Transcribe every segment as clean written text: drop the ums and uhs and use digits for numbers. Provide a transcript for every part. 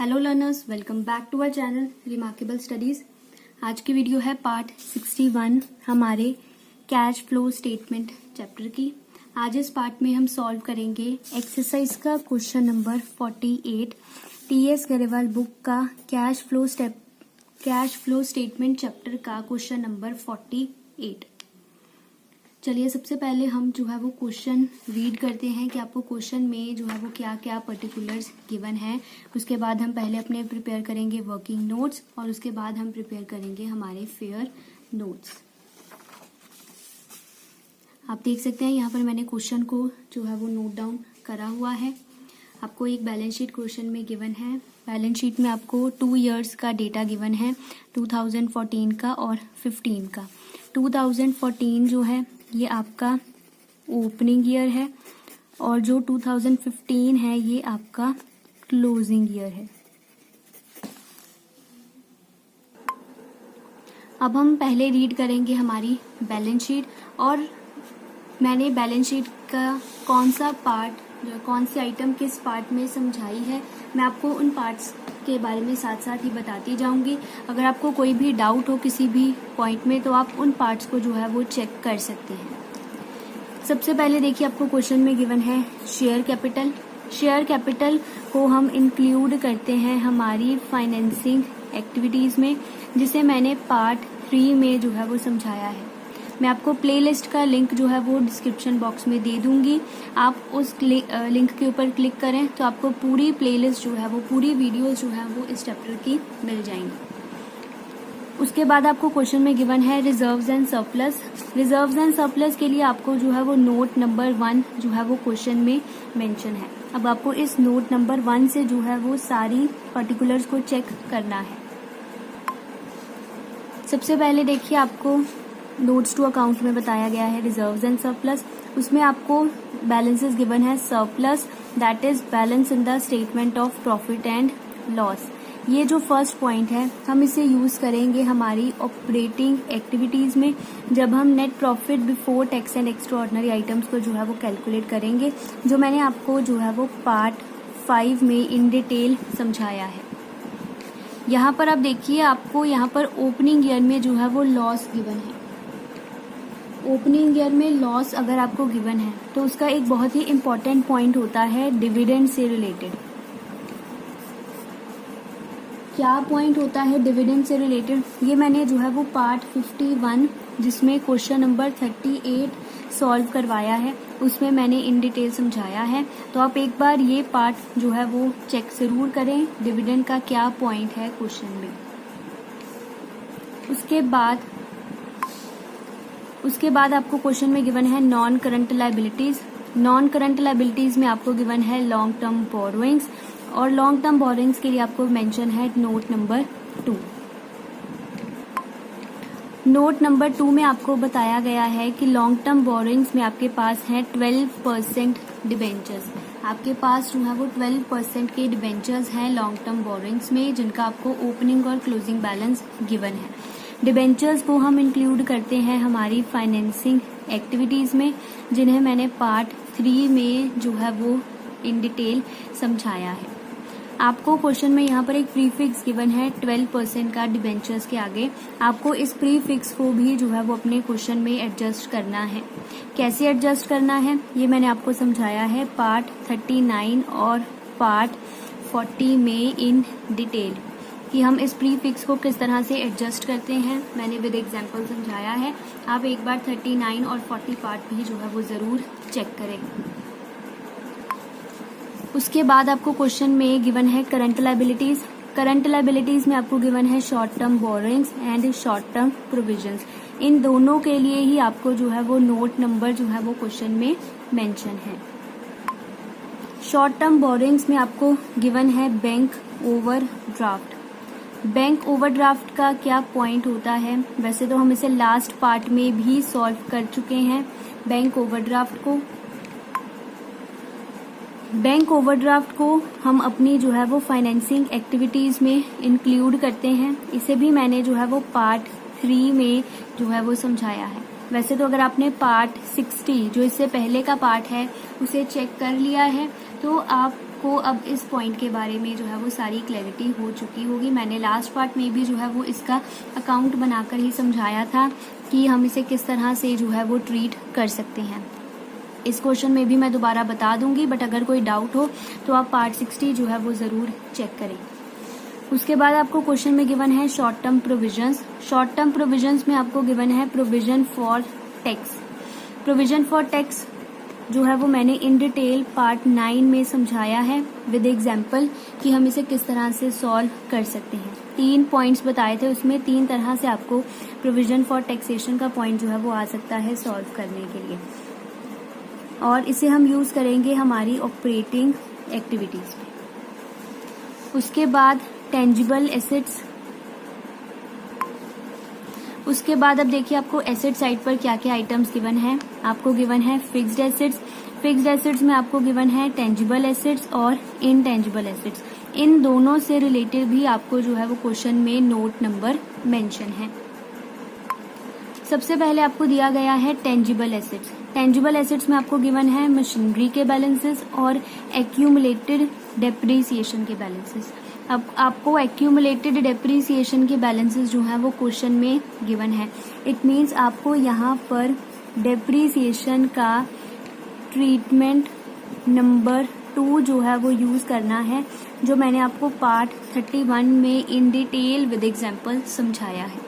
Hello learners, welcome back to our channel remarkable studies. आज की video है part 61 हमारे कैश फ्लो स्टेटमेंट चैप्टर की। आज इस पार्ट में हम सॉल्व करेंगे एक्सरसाइज का question number 48 TS Grewal book का कैश फ्लो स्टेटमेंट चैप्टर का क्वेश्चन नंबर 48। चलिए सबसे पहले हम जो है वो क्वेश्चन रीड करते हैं कि आपको क्वेश्चन में जो है वो क्या क्या पर्टिकुलर्स गिवन है। उसके बाद हम पहले अपने प्रिपेयर करेंगे वर्किंग नोट्स और उसके बाद हम प्रिपेयर करेंगे हमारे फेयर नोट्स। आप देख सकते हैं यहाँ पर मैंने क्वेश्चन को जो है वो नोट डाउन करा हुआ है। आपको एक बैलेंस शीट क्वेश्चन में गिवन है। बैलेंस शीट में आपको 2 इयर्स का डेटा गिवन है, 2014 का और 15 का। 2014 जो है ये आपका ओपनिंग ईयर है और जो 2015 है ये आपका क्लोजिंग ईयर है। अब हम पहले रीड करेंगे हमारी बैलेंस शीट और मैंने बैलेंस शीट का कौन सा पार्ट, कौन सी आइटम किस पार्ट में समझाई है, मैं आपको उन पार्ट्स के बारे में साथ साथ ही बताती जाऊंगी। अगर आपको कोई भी डाउट हो किसी भी पॉइंट में तो आप उन पार्ट्स को जो है वो चेक कर सकते हैं। सबसे पहले देखिए आपको क्वेश्चन में गिवन है शेयर कैपिटल। शेयर कैपिटल को हम इंक्लूड करते हैं हमारी फाइनेंसिंग एक्टिविटीज में, जिसे मैंने पार्ट 3 में जो है वो समझाया है। मैं आपको प्लेलिस्ट का लिंक जो है वो डिस्क्रिप्शन बॉक्स में दे दूंगी। आप उस लिंक के ऊपर क्लिक करें तो आपको पूरी प्लेलिस्ट जो है वो, पूरी वीडियोस जो है वो इस चैप्टर की मिल जाएंगी। उसके बाद आपको क्वेश्चन में गिवन है reserves and surplus. Reserves and surplus के लिए आपको जो है वो नोट नंबर 1 जो है वो क्वेश्चन में मेंशन है। अब आपको इस नोट नंबर 1 से जो है वो सारी पर्टिकुलर्स को चेक करना है। सबसे पहले देखिए आपको नोट्स टू अकाउंट में बताया गया है रिजर्व्स एंड सरप्लस। उसमें आपको बैलेंसेस गिवन है surplus, that is balance in the statement of profit and loss. ये जो फर्स्ट पॉइंट है हम इसे यूज करेंगे हमारी ऑपरेटिंग एक्टिविटीज में, जब हम net profit before tax and extra ordinary items को जो है वो कैलकुलेट करेंगे, जो मैंने आपको जो है वो पार्ट 5 में इन डिटेल समझाया है। यहाँ पर आप देखिए आपको यहाँ पर ओपनिंग ईयर में जो है वो लॉस गिवन है। ओपनिंग ईयर में लॉस अगर आपको गिवन है तो उसका एक बहुत ही इम्पोर्टेंट पॉइंट होता है डिविडेंड से रिलेटेड। क्या पॉइंट होता है डिविडेंड से रिलेटेड, ये मैंने जो है वो पार्ट 51 जिसमें क्वेश्चन नंबर 38 सॉल्व करवाया है उसमें मैंने इन डिटेल समझाया है। तो आप एक बार ये पार्ट जो है वो चेक जरूर करें, डिविडेंड का क्या पॉइंट है क्वेश्चन में। उसके बाद आपको क्वेश्चन में गिवन है non current liabilities. Non current liabilities में आपको गिवन है लॉन्ग टर्म बोरोइंग्स और लॉन्ग टर्म बोरोइंग्स के लिए आपको मेंशन है नोट नंबर 2। नोट नंबर 2 में आपको बताया गया है कि लॉन्ग टर्म बोरोइंग्स में आपके पास है 12% डिबेंचर्स। आपके पास जो है वो 12% के डिबेंचर्स हैं लॉन्ग टर्म बोरोइंग्स में, जिनका आपको ओपनिंग और क्लोजिंग बैलेंस गिवन है। डिबेंचर्स को हम इंक्लूड करते हैं हमारी फाइनेंसिंग एक्टिविटीज में, जिन्हें मैंने पार्ट 3 में जो है वो इन डिटेल समझाया है। आपको क्वेश्चन में यहाँ पर एक प्रीफिक्स गिवन है 12% का डिबेंचर्स के आगे। आपको इस प्रीफिक्स को भी जो है वो अपने क्वेश्चन में एडजस्ट करना है। कैसे एडजस्ट करना है ये मैंने आपको समझाया है पार्ट 39 और पार्ट 40 में इन डिटेल, कि हम इस प्रीफिक्स को किस तरह से एडजस्ट करते हैं मैंने विद एग्जांपल समझाया है। आप एक बार 39 और 40 पार्ट भी जो है वो जरूर चेक करें। उसके बाद आपको क्वेश्चन में गिवन है करंट लायबिलिटीज। करंट लायबिलिटीज में आपको गिवन है short term borrowings and short term provisions. इन दोनों के लिए ही आपको जो है वो नोट नंबर जो है वो क्वेश्चन में मेंशन है। शॉर्ट टर्म बोरोइंग्स में आपको गिवन है बैंक ओवरड्राफ्ट। बैंक ओवरड्राफ्ट का क्या पॉइंट होता है, वैसे तो हम इसे लास्ट पार्ट में भी सॉल्व कर चुके हैं। बैंक ओवरड्राफ्ट को हम अपनी जो है वो फाइनेंसिंग एक्टिविटीज में इंक्लूड करते हैं। इसे भी मैंने जो है वो पार्ट 3 में जो है वो समझाया है। वैसे तो अगर आपने पार्ट 60 जो इससे पहले का पार्ट है उसे चेक कर लिया है तो आप आपको अब इस पॉइंट के बारे में जो है वो सारी क्लैरिटी हो चुकी होगी। मैंने लास्ट पार्ट में भी जो है वो इसका अकाउंट बनाकर ही समझाया था कि हम इसे किस तरह से जो है वो ट्रीट कर सकते हैं। इस क्वेश्चन में भी मैं दोबारा बता दूंगी, बट अगर कोई डाउट हो तो आप पार्ट 60 जो है वो ज़रूर चेक करें। उसके बाद आपको क्वेश्चन में गिवन है short term provisions. Short term provisions में आपको गिवन है provision for tax. Provision for tax जो है वो मैंने इन डिटेल पार्ट 9 में समझाया है विद एग्जाम्पल कि हम इसे किस तरह से सॉल्व कर सकते हैं। 3 पॉइंट्स बताए थे, उसमें 3 तरह से आपको प्रोविजन फॉर टैक्सेशन का पॉइंट जो है वो आ सकता है सॉल्व करने के लिए, और इसे हम यूज करेंगे हमारी ऑपरेटिंग एक्टिविटीज में। उसके बाद टेंजिबल एसेट्स। उसके बाद अब देखिए आपको एसेट साइड पर क्या क्या आइटम्स गिवन है। आपको गिवन है फिक्स्ड एसेट्स। फिक्स्ड एसेट्स में आपको गिवन है टेंजिबल एसेट्स और इनटेंजिबल एसेट्स। इन दोनों से रिलेटेड भी आपको जो है वो क्वेश्चन में नोट नंबर मेंशन है। सबसे पहले आपको दिया गया है टेंजिबल एसेट्स। टेंजिबल एसेट्स में आपको गिवन है मशीनरी के बैलेंसेस और एक्यूमुलेटेड डेप्रिसिएशन के बैलेंसेस। अब आपको एक्यूमुलेटेड डेप्रिसिएशन के बैलेंसेस जो है वो क्वेश्चन में गिवन है। इट मीन्स आपको यहाँ पर डेप्रिसिएशन का ट्रीटमेंट नंबर 2 जो है वो यूज करना है, जो मैंने आपको पार्ट 31 में इन डिटेल विद एग्जांपल समझाया है।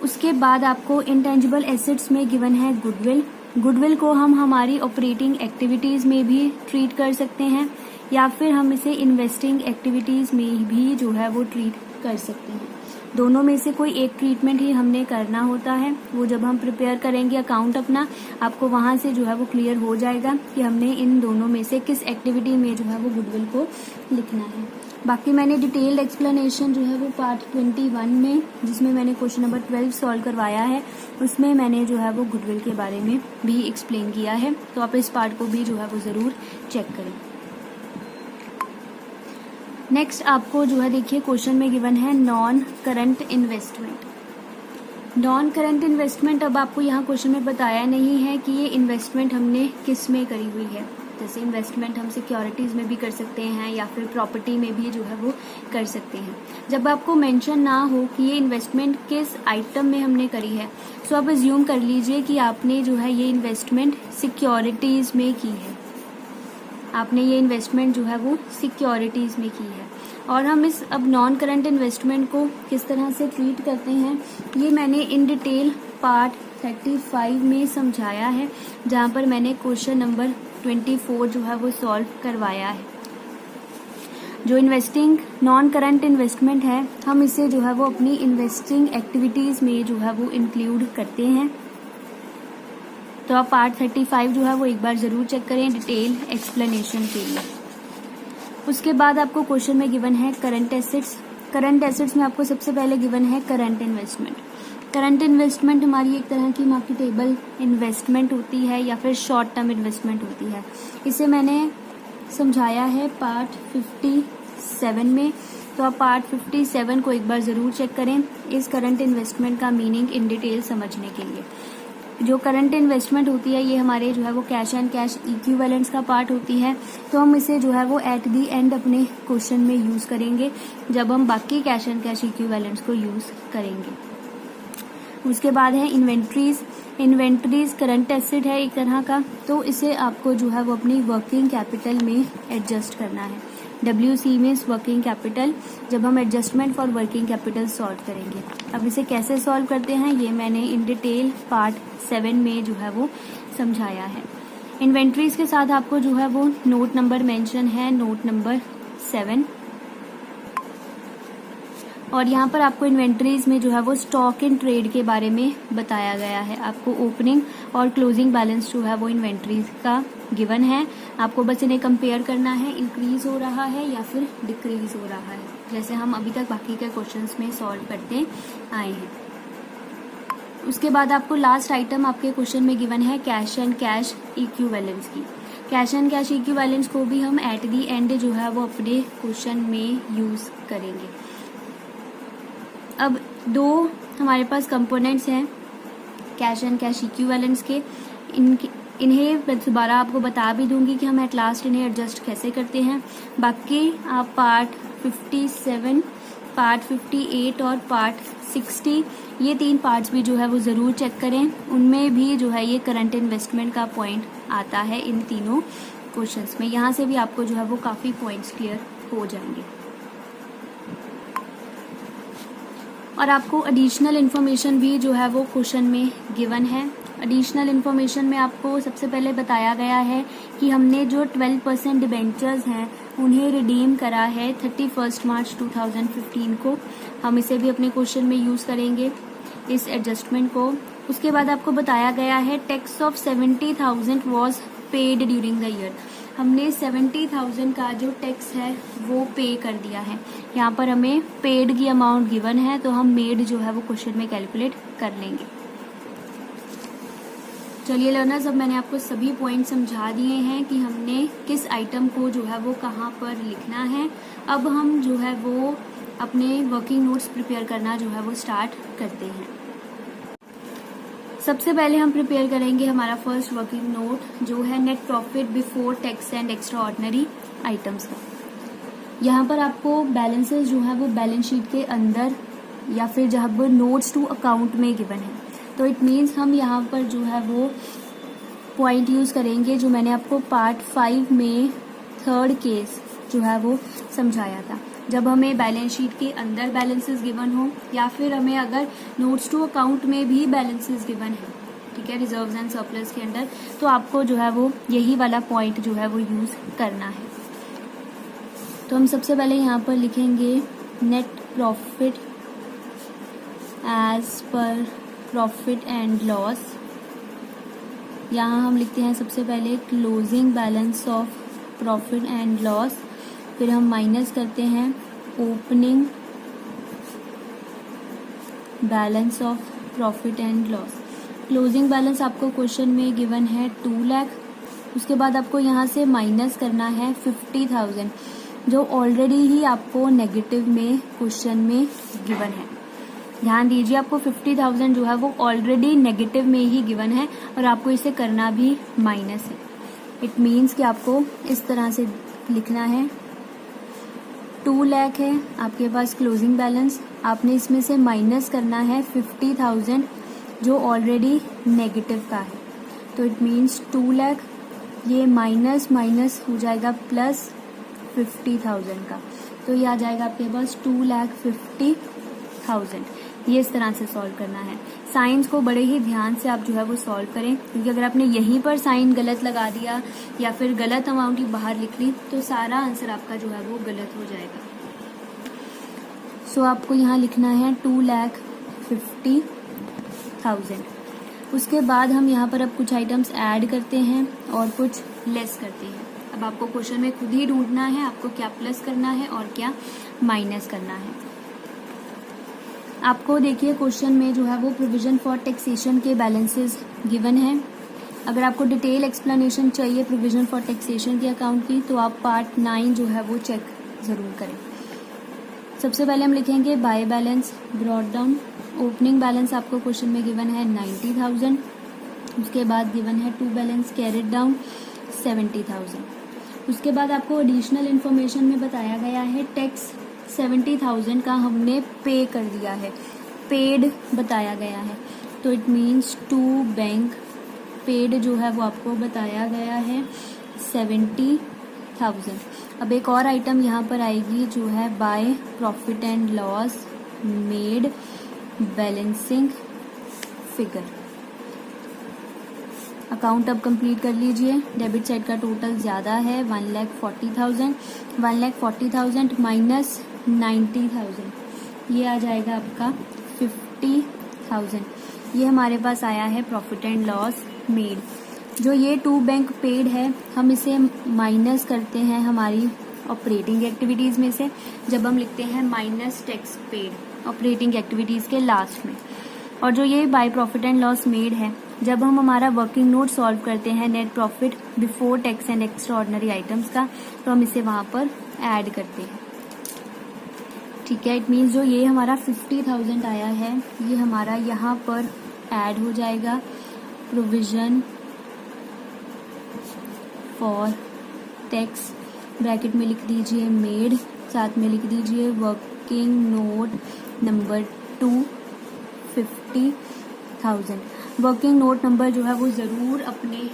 उसके बाद आपको इंटेंजिबल एसेट्स में गिवन है गुडविल। गुडविल को हम हमारी ऑपरेटिंग एक्टिविटीज में भी ट्रीट कर सकते हैं, या फिर हम इसे इन्वेस्टिंग एक्टिविटीज में भी जो है वो ट्रीट कर सकते हैं। दोनों में से कोई एक ट्रीटमेंट ही हमने करना होता है। वो जब हम प्रिपेयर करेंगे अकाउंट अपना, आपको वहां से जो है वो क्लियर हो जाएगा कि हमने इन दोनों में से किस एक्टिविटी में जो है वो गुडविल को लिखना है। बाकी मैंने डिटेल्ड एक्सप्लेनेशन जो है वो पार्ट 21 में, जिसमें मैंने क्वेश्चन नंबर 12 सॉल्व करवाया है, उसमें मैंने जो है वो गुडविल के बारे में भी एक्सप्लेन किया है। तो आप इस पार्ट को भी जो है वो जरूर चेक करें। नेक्स्ट आपको जो है देखिए क्वेश्चन में गिवन है non current investment. Non current investment, अब आपको यहाँ क्वेश्चन में बताया नहीं है कि ये इन्वेस्टमेंट हमने किस में करी हुई है। जैसे इन्वेस्टमेंट हम सिक्योरिटीज में भी कर सकते हैं या फिर प्रॉपर्टी में भी जो है वो कर सकते हैं। जब आपको मेंशन ना हो कि ये इन्वेस्टमेंट किस आइटम में हमने करी है, तो आप अज्यूम कर लीजिए कि आपने जो है ये इन्वेस्टमेंट सिक्योरिटीज में की है। आपने ये इन्वेस्टमेंट जो है वो सिक्योरिटीज में की है। और हम इस अब नॉन करंट इन्वेस्टमेंट को किस तरह से ट्रीट करते हैं, ये मैंने इन डिटेल पार्ट 35 में समझाया है, जहां पर मैंने क्वेश्चन नंबर 24 जो है वो सॉल्व करवाया है। जो इन्वेस्टिंग नॉन करंट इन्वेस्टमेंट है, हम इसे जो है वो अपनी इन्वेस्टिंग एक्टिविटीज में जो है वो इंक्लूड करते हैं। तो आप पार्ट 35 जो है वो एक बार जरूर चेक करें डिटेल एक्सप्लेनेशन के लिए। उसके बाद आपको क्वेश्चन में गिवन है करंट एसेट्स। करंट एसेट्स में आपको सबसे पहले गिवन है करंट इन्वेस्टमेंट। करंट इन्वेस्टमेंट हमारी एक तरह की मार्केटेबल इन्वेस्टमेंट होती है या फिर शॉर्ट टर्म इन्वेस्टमेंट होती है। इसे मैंने समझाया है पार्ट 57 में। तो आप पार्ट 57 को एक बार जरूर चेक करें इस करंट इन्वेस्टमेंट का मीनिंग इन डिटेल समझने के लिए। जो करंट इन्वेस्टमेंट होती है ये हमारे जो है वो कैश एंड कैश इक्विवेलेंट्स का पार्ट होती है। तो हम इसे जो है वो एट दी एंड अपने क्वेश्चन में यूज करेंगे, जब हम बाकी कैश एंड कैश इक्विवेलेंट्स को यूज करेंगे। उसके बाद है इन्वेंट्रीज। इन्वेंट्रीज करंट एसेट है एक तरह का, तो इसे आपको जो है वो अपनी वर्किंग कैपिटल में एडजस्ट करना है। WC मीन्स वर्किंग कैपिटल, जब हम adjustment for working capital solve करेंगे। अब इसे कैसे सॉल्व करते हैं ये मैंने इन डिटेल पार्ट 7 में जो है वो समझाया है। इन्वेंट्रीज के साथ आपको जो है वो नोट नंबर मेंशन है, नोट नंबर 7। और यहाँ पर आपको इन्वेंट्रीज में जो है वो स्टॉक इन ट्रेड के बारे में बताया गया है। आपको ओपनिंग और क्लोजिंग बैलेंस जो है वो इन्वेंट्रीज का गिवन है। आपको बस इन्हें कंपेयर करना है, इंक्रीज हो रहा है या फिर डिक्रीज हो रहा है, जैसे हम अभी तक बाकी के क्वेश्चंस में सॉल्व करते आए हैं। उसके बाद आपको लास्ट आइटम आपके क्वेश्चन में गिवन है कैश एंड कैश इक्विवेलेंस की। कैश एंड कैश इक्विवेलेंस को भी हम एट दी एंड जो है वो अपने क्वेश्चन में यूज करेंगे। अब 2 हमारे पास कंपोनेंट्स हैं कैश एंड कैश इक्विवेलेंट्स के। इन्हें मैं दोबारा आपको बता भी दूंगी कि हम एट लास्ट इन्हें एडजस्ट कैसे करते हैं। बाकी आप पार्ट 57, पार्ट 58 और पार्ट 60 ये 3 पार्ट्स भी जो है वो ज़रूर चेक करें। उनमें भी जो है ये करंट इन्वेस्टमेंट का पॉइंट आता है इन तीनों क्वेश्चंस में। यहाँ से भी आपको जो है वो काफ़ी पॉइंट्स क्लियर हो जाएंगे। और आपको एडिशनल इन्फॉर्मेशन भी जो है वो क्वेश्चन में गिवन है। एडिशनल इन्फॉर्मेशन में आपको सबसे पहले बताया गया है कि हमने जो 12% डिबेंचर्स हैं उन्हें रिडीम करा है 31 मार्च 2015 को। हम इसे भी अपने क्वेश्चन में यूज़ करेंगे इस एडजस्टमेंट को। उसके बाद आपको बताया गया है tax of 70,000 was paid during the year. हमने 70,000 का जो टैक्स है वो पे कर दिया है। यहाँ पर हमें पेड की अमाउंट गिवन है तो हम मेड जो है वो क्वेश्चन में कैलकुलेट कर लेंगे। चलिए लर्नर्स, अब मैंने आपको सभी पॉइंट समझा दिए हैं कि हमने किस आइटम को जो है वो कहाँ पर लिखना है। अब हम जो है वो अपने वर्किंग नोट्स प्रिपेयर करना जो है वो स्टार्ट करते हैं। सबसे पहले हम प्रिपेयर करेंगे हमारा फर्स्ट वर्किंग नोट जो है net profit before tax and extra ordinary items का। यहाँ पर आपको बैलेंसेस जो है वो बैलेंस शीट के अंदर या फिर जहाँ पर नोट्स टू अकाउंट में गिवन है, तो इट मीन्स हम यहाँ पर जो है वो पॉइंट यूज करेंगे जो मैंने आपको पार्ट 5 में 3rd केस जो है वो समझाया था। जब हमें बैलेंस शीट के अंदर बैलेंसेस गिवन हो या फिर हमें अगर नोट्स टू अकाउंट में भी बैलेंसेस गिवन है, ठीक है, रिजर्व्स एंड सरप्लस के अंदर, तो आपको जो है वो यही वाला पॉइंट जो है वो यूज करना है। तो हम सबसे पहले यहाँ पर लिखेंगे net profit as per profit and loss. यहाँ हम लिखते हैं सबसे पहले closing balance of profit and loss, फिर हम माइनस करते हैं opening balance of profit and loss. Closing balance आपको क्वेश्चन में गिवन है 2 लाख। उसके बाद आपको यहाँ से माइनस करना है 50,000 जो ऑलरेडी ही आपको नेगेटिव में क्वेश्चन में गिवन है। ध्यान दीजिए, आपको 50,000 जो है वो ऑलरेडी नेगेटिव में ही गिवन है और आपको इसे करना भी माइनस है। इट मीन्स कि आपको इस तरह से लिखना है 2 लाख है आपके पास क्लोजिंग बैलेंस, आपने इसमें से माइनस करना है 50,000 जो ऑलरेडी नेगेटिव का है। तो इट मीन्स 2 लाख, ये माइनस माइनस हो जाएगा प्लस 50,000 का, तो ये आ जाएगा आपके पास 2,50,000। ये इस तरह से सॉल्व करना है। साइंस को बड़े ही ध्यान से आप जो है वो सॉल्व करें, क्योंकि अगर आपने यहीं पर साइन गलत लगा दिया या फिर गलत अमाउंट ही बाहर लिख ली तो सारा आंसर आपका जो है वो गलत हो जाएगा। सो आपको यहाँ लिखना है 2,50,000। उसके बाद हम यहाँ पर अब कुछ आइटम्स ऐड करते हैं और कुछ लेस करते हैं। अब आपको क्वेश्चन में खुद ही ढूंढना है आपको क्या प्लस करना है और क्या माइनस करना है। आपको देखिए क्वेश्चन में जो है वो प्रोविजन फॉर टैक्सेशन के बैलेंसेस गिवन है। अगर आपको डिटेल एक्सप्लेनेशन चाहिए प्रोविजन फॉर टैक्सेशन के अकाउंट की तो आप पार्ट 9 जो है वो चेक ज़रूर करें। सबसे पहले हम लिखेंगे bye balance brought down. Opening balance आपको क्वेश्चन में गिवन है 90,000। उसके बाद गिवन है टू बैलेंस कैरिड डाउन 70,000। उसके बाद आपको एडिशनल इन्फॉर्मेशन में बताया गया है टैक्स 70,000 का हमने पे कर दिया है, पेड बताया गया है। तो it means to bank paid जो है वो आपको बताया गया है 70,000। अब एक और आइटम यहाँ पर आएगी जो है by profit and loss made balancing figure. Account अब कंप्लीट कर लीजिए। डेबिट साइड का टोटल ज़्यादा है 1,40,000। 1,40,000 माइनस 90,000 ये आ जाएगा आपका 50,000। ये हमारे पास आया है प्रॉफिट एंड लॉस मेड। जो ये टू बैंक पेड है हम इसे माइनस करते हैं हमारी ऑपरेटिंग एक्टिविटीज़ में से, जब हम लिखते हैं minus tax paid operating activities के लास्ट में। और जो ये by profit and loss made है, जब हम हमारा वर्किंग नोट सॉल्व करते हैं net profit before tax and extra ordinary items का, तो हम इसे वहाँ पर ऐड करते हैं। ठीक है, इट मीन्स जो ये हमारा 50,000 आया है ये हमारा यहाँ पर ऐड हो जाएगा प्रोविजन फॉर टैक्स, ब्रैकेट में लिख दीजिए मेड, साथ में लिख दीजिए working note number 250,000। Working note number जो है वो ज़रूर अपने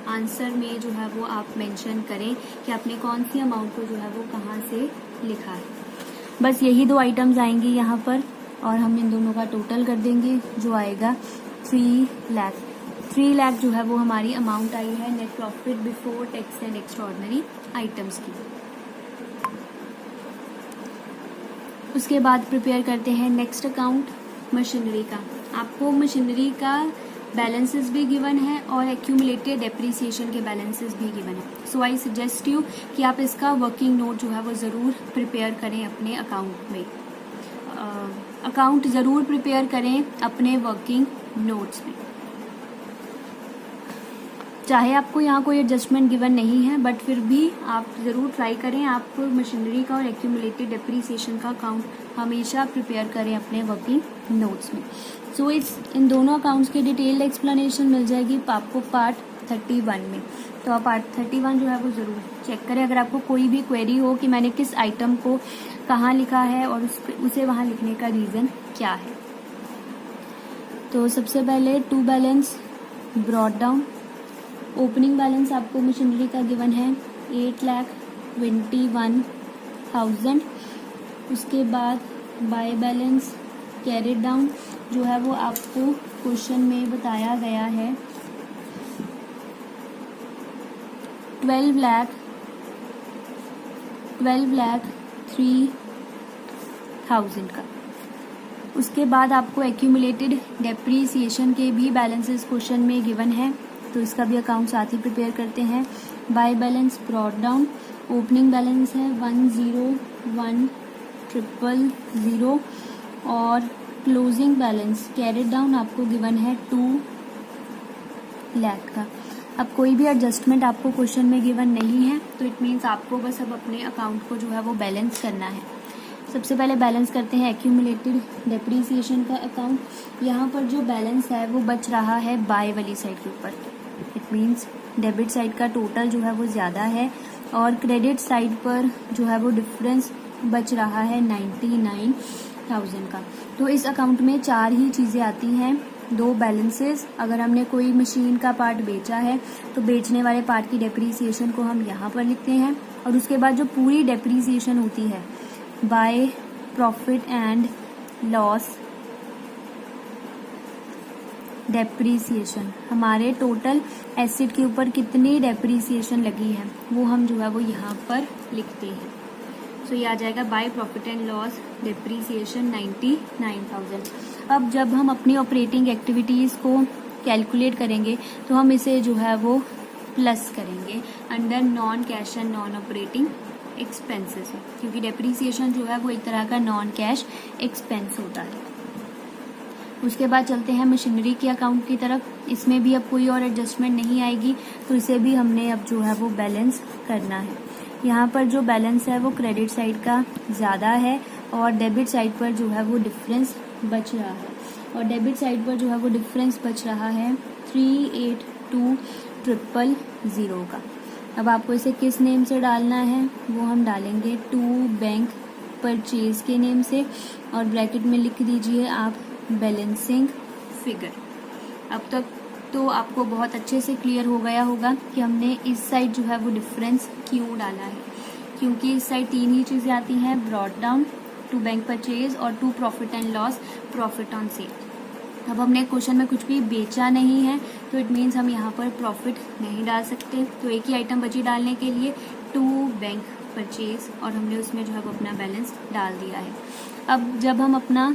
आंसर में जो है वो आप मेंशन करें कि आपने कौन सी अमाउंट को जो है वो कहाँ से लिखा है। बस यही 2 आइटम्स आएंगे यहाँ पर और हम इन दोनों का टोटल कर देंगे जो आएगा 3 लाख। 3 लाख जो है वो हमारी अमाउंट आई है net profit before tax and extraordinary items की। उसके बाद प्रिपेयर करते हैं नेक्स्ट अकाउंट मशीनरी का। आपको मशीनरी का बैलेंसेस भी गिवन है और एक्यूमुलेटेड डेप्रिसिएशन के बैलेंसेस भी गिवन है। सो आई सजेस्ट यू कि आप इसका वर्किंग नोट जो है वो ज़रूर प्रिपेयर करें अपने अकाउंट में। अकाउंट ज़रूर प्रिपेयर करें अपने वर्किंग नोट्स में। चाहे आपको यहाँ कोई एडजस्टमेंट गिवन नहीं है बट फिर भी आप ज़रूर ट्राई करें, आप मशीनरी का और एक्यूमुलेटेड डेप्रिसिएशन का अकाउंट हमेशा प्रिपेयर करें अपने वर्किंग नोट्स में। सो इन दोनों अकाउंट्स की डिटेल्ड एक्सप्लेनेशन मिल जाएगी आपको पार्ट 31 में। तो आप पार्ट 31 जो है वो ज़रूर चेक करें। अगर आपको कोई भी क्वेरी हो कि मैंने किस आइटम को कहाँ लिखा है और उसे वहाँ लिखने का रीज़न क्या है। तो सबसे पहले to balance brought down. Opening balance आपको मशीनरी का गिवन है 8,21,000। उसके बाद बाय बैलेंस कैरिड डाउन जो है वो आपको क्वेश्चन में बताया गया है 12,03,000 का। उसके बाद आपको एक्यूमुलेटेड डेप्रीसिएशन के भी बैलेंसेस क्वेश्चन में गिवन है, तो इसका भी अकाउंट साथ ही प्रिपेयर करते हैं। Bye balance brought down, opening balance है 101,000 और क्लोजिंग बैलेंस कैरिड डाउन आपको गिवन है 2 लाख का। अब कोई भी एडजस्टमेंट आपको क्वेश्चन में गिवन नहीं है तो इट मीन्स आपको बस अब अपने अकाउंट को जो है वो बैलेंस करना है। सबसे पहले बैलेंस करते हैं एक्यूमुलेटेड डेप्रीसिएशन का अकाउंट। यहाँ पर जो बैलेंस है वो बच रहा है बाय वाली साइड के ऊपर, इट मीन्स डेबिट साइड का टोटल जो है वो ज़्यादा है और क्रेडिट साइड पर जो है वो डिफरेंस बच रहा है 99,000 का। तो इस अकाउंट में 4 ही चीज़ें आती हैं, 2 बैलेंसेस। अगर हमने कोई मशीन का पार्ट बेचा है तो बेचने वाले पार्ट की डेप्रीसिएशन को हम यहाँ पर लिखते हैं और उसके बाद जो पूरी डेप्रीसिएशन होती है by profit and loss depreciation, हमारे टोटल एसेट के ऊपर कितनी डेप्रीसिएशन लगी है वो हम जो है वो यहाँ पर लिखते हैं। सो ये आ जाएगा by profit and loss depreciation 99,000। अब जब हम अपनी ऑपरेटिंग एक्टिविटीज़ को कैलकुलेट करेंगे तो हम इसे जो है वो प्लस करेंगे under non cash and non operating expenses है, क्योंकि डेप्रीसिएशन जो है वो एक तरह का नॉन कैश एक्सपेंस होता है। उसके बाद चलते हैं मशीनरी के अकाउंट की तरफ। इसमें भी अब कोई और एडजस्टमेंट नहीं आएगी तो इसे भी हमने अब जो है वो बैलेंस करना है। यहाँ पर जो बैलेंस है वो क्रेडिट साइड का ज़्यादा है और डेबिट साइड पर जो है वो डिफरेंस बच रहा है, और डेबिट साइड पर जो है वो डिफरेंस बच रहा है 382,000 का। अब आपको इसे किस नेम से डालना है वो हम डालेंगे टू बैंक परचेज के नेम से और ब्रैकेट में लिख दीजिए आप बैलेंसिंग फिगर। अब तक तो आपको बहुत अच्छे से क्लियर हो गया होगा कि हमने इस साइड जो है वो डिफरेंस क्यों डाला है, क्योंकि इस साइड 3 ही चीज़ें आती हैं, brought down, to bank purchase और to profit and loss, profit on sale. अब हमने क्वेश्चन में कुछ भी बेचा नहीं है तो इट मीन्स हम यहाँ पर प्रॉफिट नहीं डाल सकते, तो एक ही आइटम बची डालने के लिए टू बैंक परचेज और हमने उसमें जो है वो अपना बैलेंस डाल दिया है। अब जब हम अपना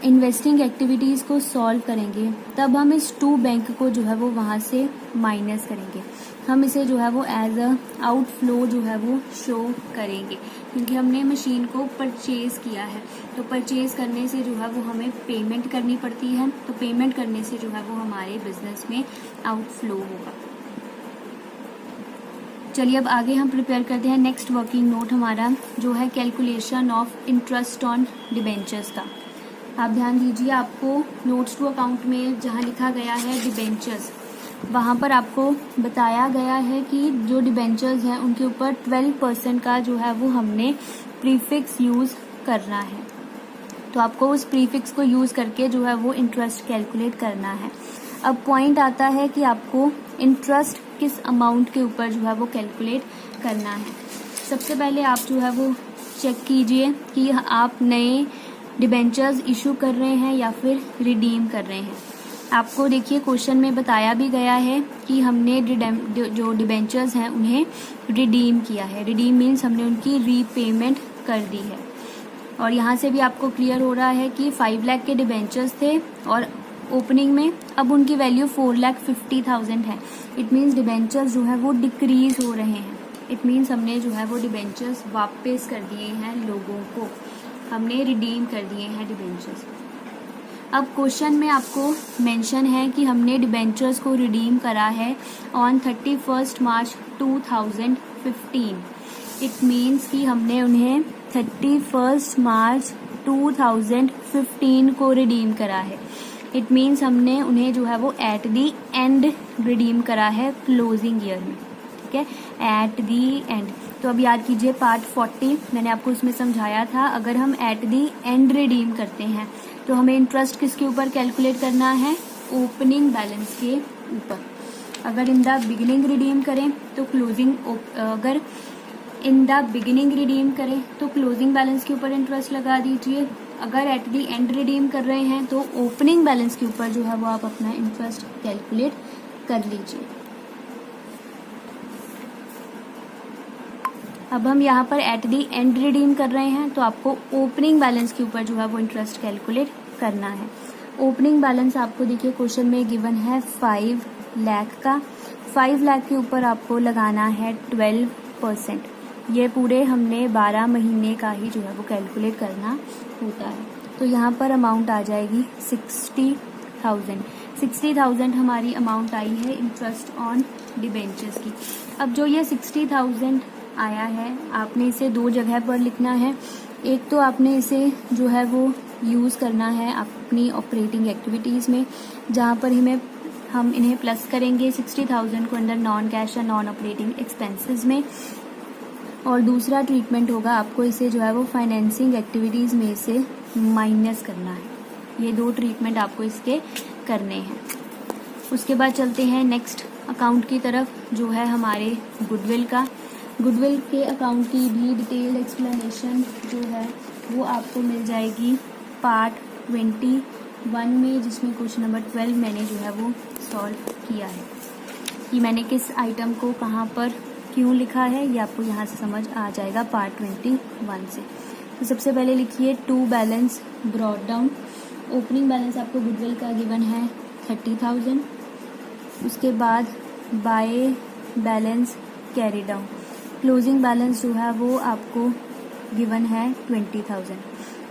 इन्वेस्टिंग एक्टिविटीज़ को सॉल्व करेंगे तब हम इस टू बैंक को जो है वो वहाँ से माइनस करेंगे। हम इसे जो है वो एज अ आउटफ्लो जो है वो शो करेंगे, क्योंकि हमने मशीन को परचेज किया है, तो परचेज करने से जो है वो हमें पेमेंट करनी पड़ती है, तो पेमेंट करने से जो है वो हमारे बिजनेस में आउटफ्लो होगा। चलिए अब आगे हम प्रिपेयर करते हैं नेक्स्ट वर्किंग नोट हमारा जो है calculation of interest on debentures का। आप ध्यान दीजिए, आपको नोट्स टू अकाउंट में जहाँ लिखा गया है डिबेंचर्स, वहाँ पर आपको बताया गया है कि जो डिबेंचर्स हैं उनके ऊपर 12% का जो है वो हमने प्रीफिक्स यूज़ करना है। तो आपको उस प्रीफिक्स को यूज़ करके जो है वो इंटरेस्ट कैलकुलेट करना है। अब पॉइंट आता है कि आपको इंटरेस्ट किस अमाउंट के ऊपर जो है वो कैलकुलेट करना है। सबसे पहले आप जो है वो चेक कीजिए कि आप नए डिबेंचर्स इशू कर रहे हैं या फिर रिडीम कर रहे हैं। आपको देखिए क्वेश्चन में बताया भी गया है कि हमने जो डिबेंचर्स हैं उन्हें रिडीम किया है। रिडीम मीन्स हमने उनकी रीपेमेंट कर दी है। और यहाँ से भी आपको क्लियर हो रहा है कि 5 लाख के डिबेंचर्स थे और ओपनिंग में अब उनकी वैल्यू 4,50,000 है। इट मीन्स डिबेंचर्स जो है वो डिक्रीज हो रहे हैं। इट मीन्स हमने जो है वो डिबेंचर्स वापस कर दिए हैं लोगों को, हमने रिडीम कर दिए हैं डिबेंचर्स। अब क्वेश्चन में आपको मेंशन है कि हमने डिबेंचर्स को रिडीम करा है ऑन 31 मार्च 2015। इट मीन्स कि हमने उन्हें 31 मार्च 2015 को रिडीम करा है। इट मीन्स हमने उन्हें जो है वो एट दी एंड रिडीम करा है, क्लोजिंग ईयर में। ठीक है, एट दी एंड। तो अब याद कीजिए पार्ट 40 मैंने आपको उसमें समझाया था, अगर हम एट दी एंड रिडीम करते हैं तो हमें इंटरेस्ट किसके ऊपर कैलकुलेट करना है, ओपनिंग बैलेंस के ऊपर। अगर इन द बिगिनिंग रिडीम करें तो अगर इन द बिगिनिंग रिडीम करें तो क्लोजिंग बैलेंस के ऊपर इंटरेस्ट लगा दीजिए। अगर एट दी एंड रिडीम कर रहे हैं तो ओपनिंग बैलेंस के ऊपर जो है वो आप अपना इंटरेस्ट कैलकुलेट कर लीजिए। अब हम यहाँ पर एट दी एंड रिडीम कर रहे हैं तो आपको ओपनिंग बैलेंस के ऊपर जो है वो इंटरेस्ट कैलकुलेट करना है। ओपनिंग बैलेंस आपको देखिए क्वेश्चन में गिवन है 5 लाख का। 5 लाख के ऊपर आपको लगाना है 12%। ये पूरे हमने 12 महीने का ही जो है वो कैलकुलेट करना होता है। तो यहाँ पर अमाउंट आ जाएगी 60,000। 60,000 हमारी अमाउंट आई है इंटरेस्ट ऑन डिबेंचर्स की। अब जो ये 60,000 आया है आपने इसे 2 जगह पर लिखना है। एक तो आपने इसे जो है वो यूज़ करना है अपनी ऑपरेटिंग एक्टिविटीज़ में, जहाँ पर हम इन्हें प्लस करेंगे 60,000 को अंडर नॉन कैश या नॉन ऑपरेटिंग एक्सपेंसेस में। और दूसरा ट्रीटमेंट होगा आपको इसे जो है वो फाइनेंसिंग एक्टिविटीज़ में से माइनस करना है। ये 2 ट्रीटमेंट आपको इसके करने हैं। उसके बाद चलते हैं नेक्स्ट अकाउंट की तरफ, जो है हमारे गुडविल का। गुडविल के अकाउंट की भी डिटेल एक्सप्लेनेशन जो है वो आपको मिल जाएगी पार्ट 21 में, जिसमें क्वेश्चन नंबर 12 मैंने जो है वो सॉल्व किया है कि मैंने किस आइटम को कहाँ पर क्यों लिखा है। ये आपको यहाँ से समझ आ जाएगा पार्ट 21 से। तो सबसे पहले लिखिए to balance brought down. Opening balance आपको गुडविल का गिवन है 30,000। उसके बाद by balance carry down. Closing balance जो है वो आपको गिवन है 20,000।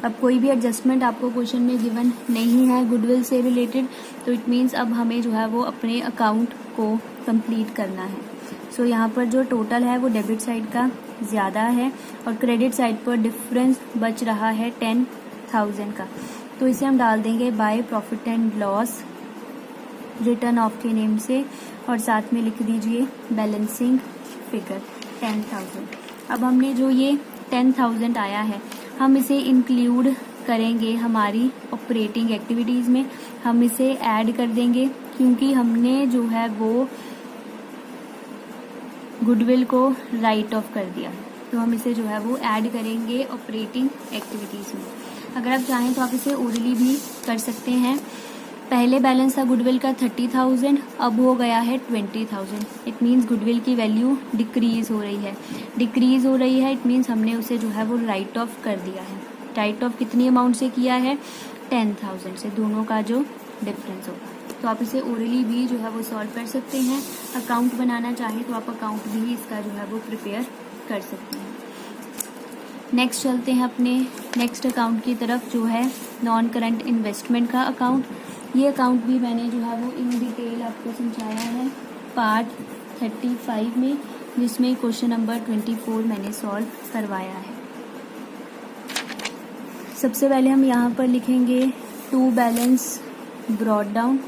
अब कोई भी एडजस्टमेंट आपको क्वेश्चन में गिवन नहीं है गुडविल से रिलेटेड, तो इट मीन्स अब हमें जो है वो अपने अकाउंट को कंप्लीट करना है। सो यहाँ पर जो टोटल है वो डेबिट साइड का ज़्यादा है और क्रेडिट साइड पर डिफरेंस बच रहा है 10,000 का। तो इसे हम डाल देंगे by profit and loss return of के नेम से और साथ में लिख दीजिए बैलेंसिंग फिगर 10,000। अब हमने जो ये 10,000 आया है हम इसे इंक्लूड करेंगे हमारी ऑपरेटिंग एक्टिविटीज़ में। हम इसे ऐड कर देंगे क्योंकि हमने जो है वो गुडविल को राइट ऑफ कर दिया, तो हम इसे जो है वो ऐड करेंगे ऑपरेटिंग एक्टिविटीज़ में। अगर आप चाहें तो आप इसे ओरली भी कर सकते हैं। पहले बैलेंस था गुडविल का 30,000, अब हो गया है 20,000। इट मीन्स गुडविल की वैल्यू डिक्रीज हो रही है। इट मीन्स हमने उसे जो है वो राइट ऑफ कर दिया है। राइट ऑफ कितनी अमाउंट से किया है, 10,000 से, दोनों का जो डिफरेंस होगा। तो आप इसे ओरली भी जो है वो सॉल्व कर सकते हैं। अकाउंट बनाना चाहें तो आप अकाउंट भी इसका जो है वो प्रिपेयर कर सकते हैं। नेक्स्ट चलते हैं अपने नेक्स्ट अकाउंट की तरफ, जो है नॉन करंट इन्वेस्टमेंट का अकाउंट। ये अकाउंट भी मैंने जो है वो इन डिटेल आपको समझाया है पार्ट 35 में, जिसमें क्वेश्चन नंबर 24 मैंने सॉल्व करवाया है। सबसे पहले हम यहाँ पर लिखेंगे to balance brought down.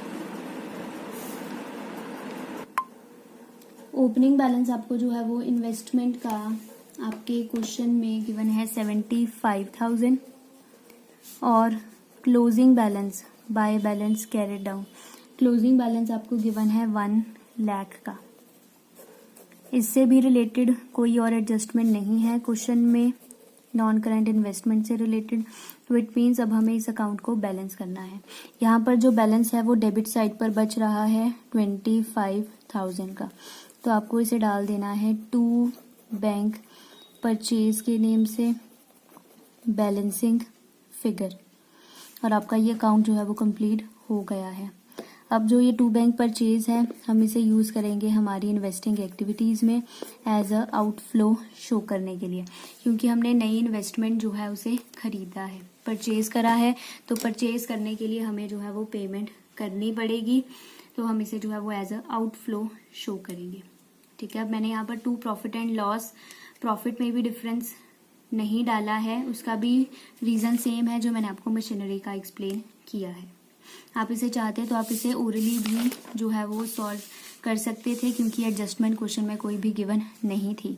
Opening balance आपको जो है वो इन्वेस्टमेंट का आपके क्वेश्चन में गिवन है 75,000 और closing balance by balance carried down, closing balance आपको गिवन है 1 लाख का। इससे भी रिलेटेड कोई और एडजस्टमेंट नहीं है क्वेश्चन में, नॉन करंट इन्वेस्टमेंट से रिलेटेड। तो इट मीन्स अब हमें इस अकाउंट को बैलेंस करना है। यहाँ पर जो बैलेंस है वो डेबिट साइड पर बच रहा है 25,000 का, तो आपको इसे डाल देना है टू बैंक परचेज के नेम से बैलेंसिंग फिगर, और आपका ये अकाउंट जो है वो कंप्लीट हो गया है। अब जो ये टू बैंक परचेज है हम इसे यूज़ करेंगे हमारी इन्वेस्टिंग एक्टिविटीज़ में एज अ आउटफ्लो शो करने के लिए, क्योंकि हमने नई इन्वेस्टमेंट जो है उसे खरीदा है, परचेज करा है, तो परचेज करने के लिए हमें जो है वो पेमेंट करनी पड़ेगी, तो हम इसे जो है वो एज अ आउटफ्लो शो करेंगे। ठीक है, अब मैंने यहाँ पर to profit and loss, profit में भी डिफरेंस नहीं डाला है, उसका भी रीज़न सेम है जो मैंने आपको मशीनरी का एक्सप्लेन किया है। आप इसे चाहते हैं तो आप इसे ओरली भी जो है वो सॉल्व कर सकते थे, क्योंकि एडजस्टमेंट क्वेश्चन में कोई भी गिवन नहीं थी।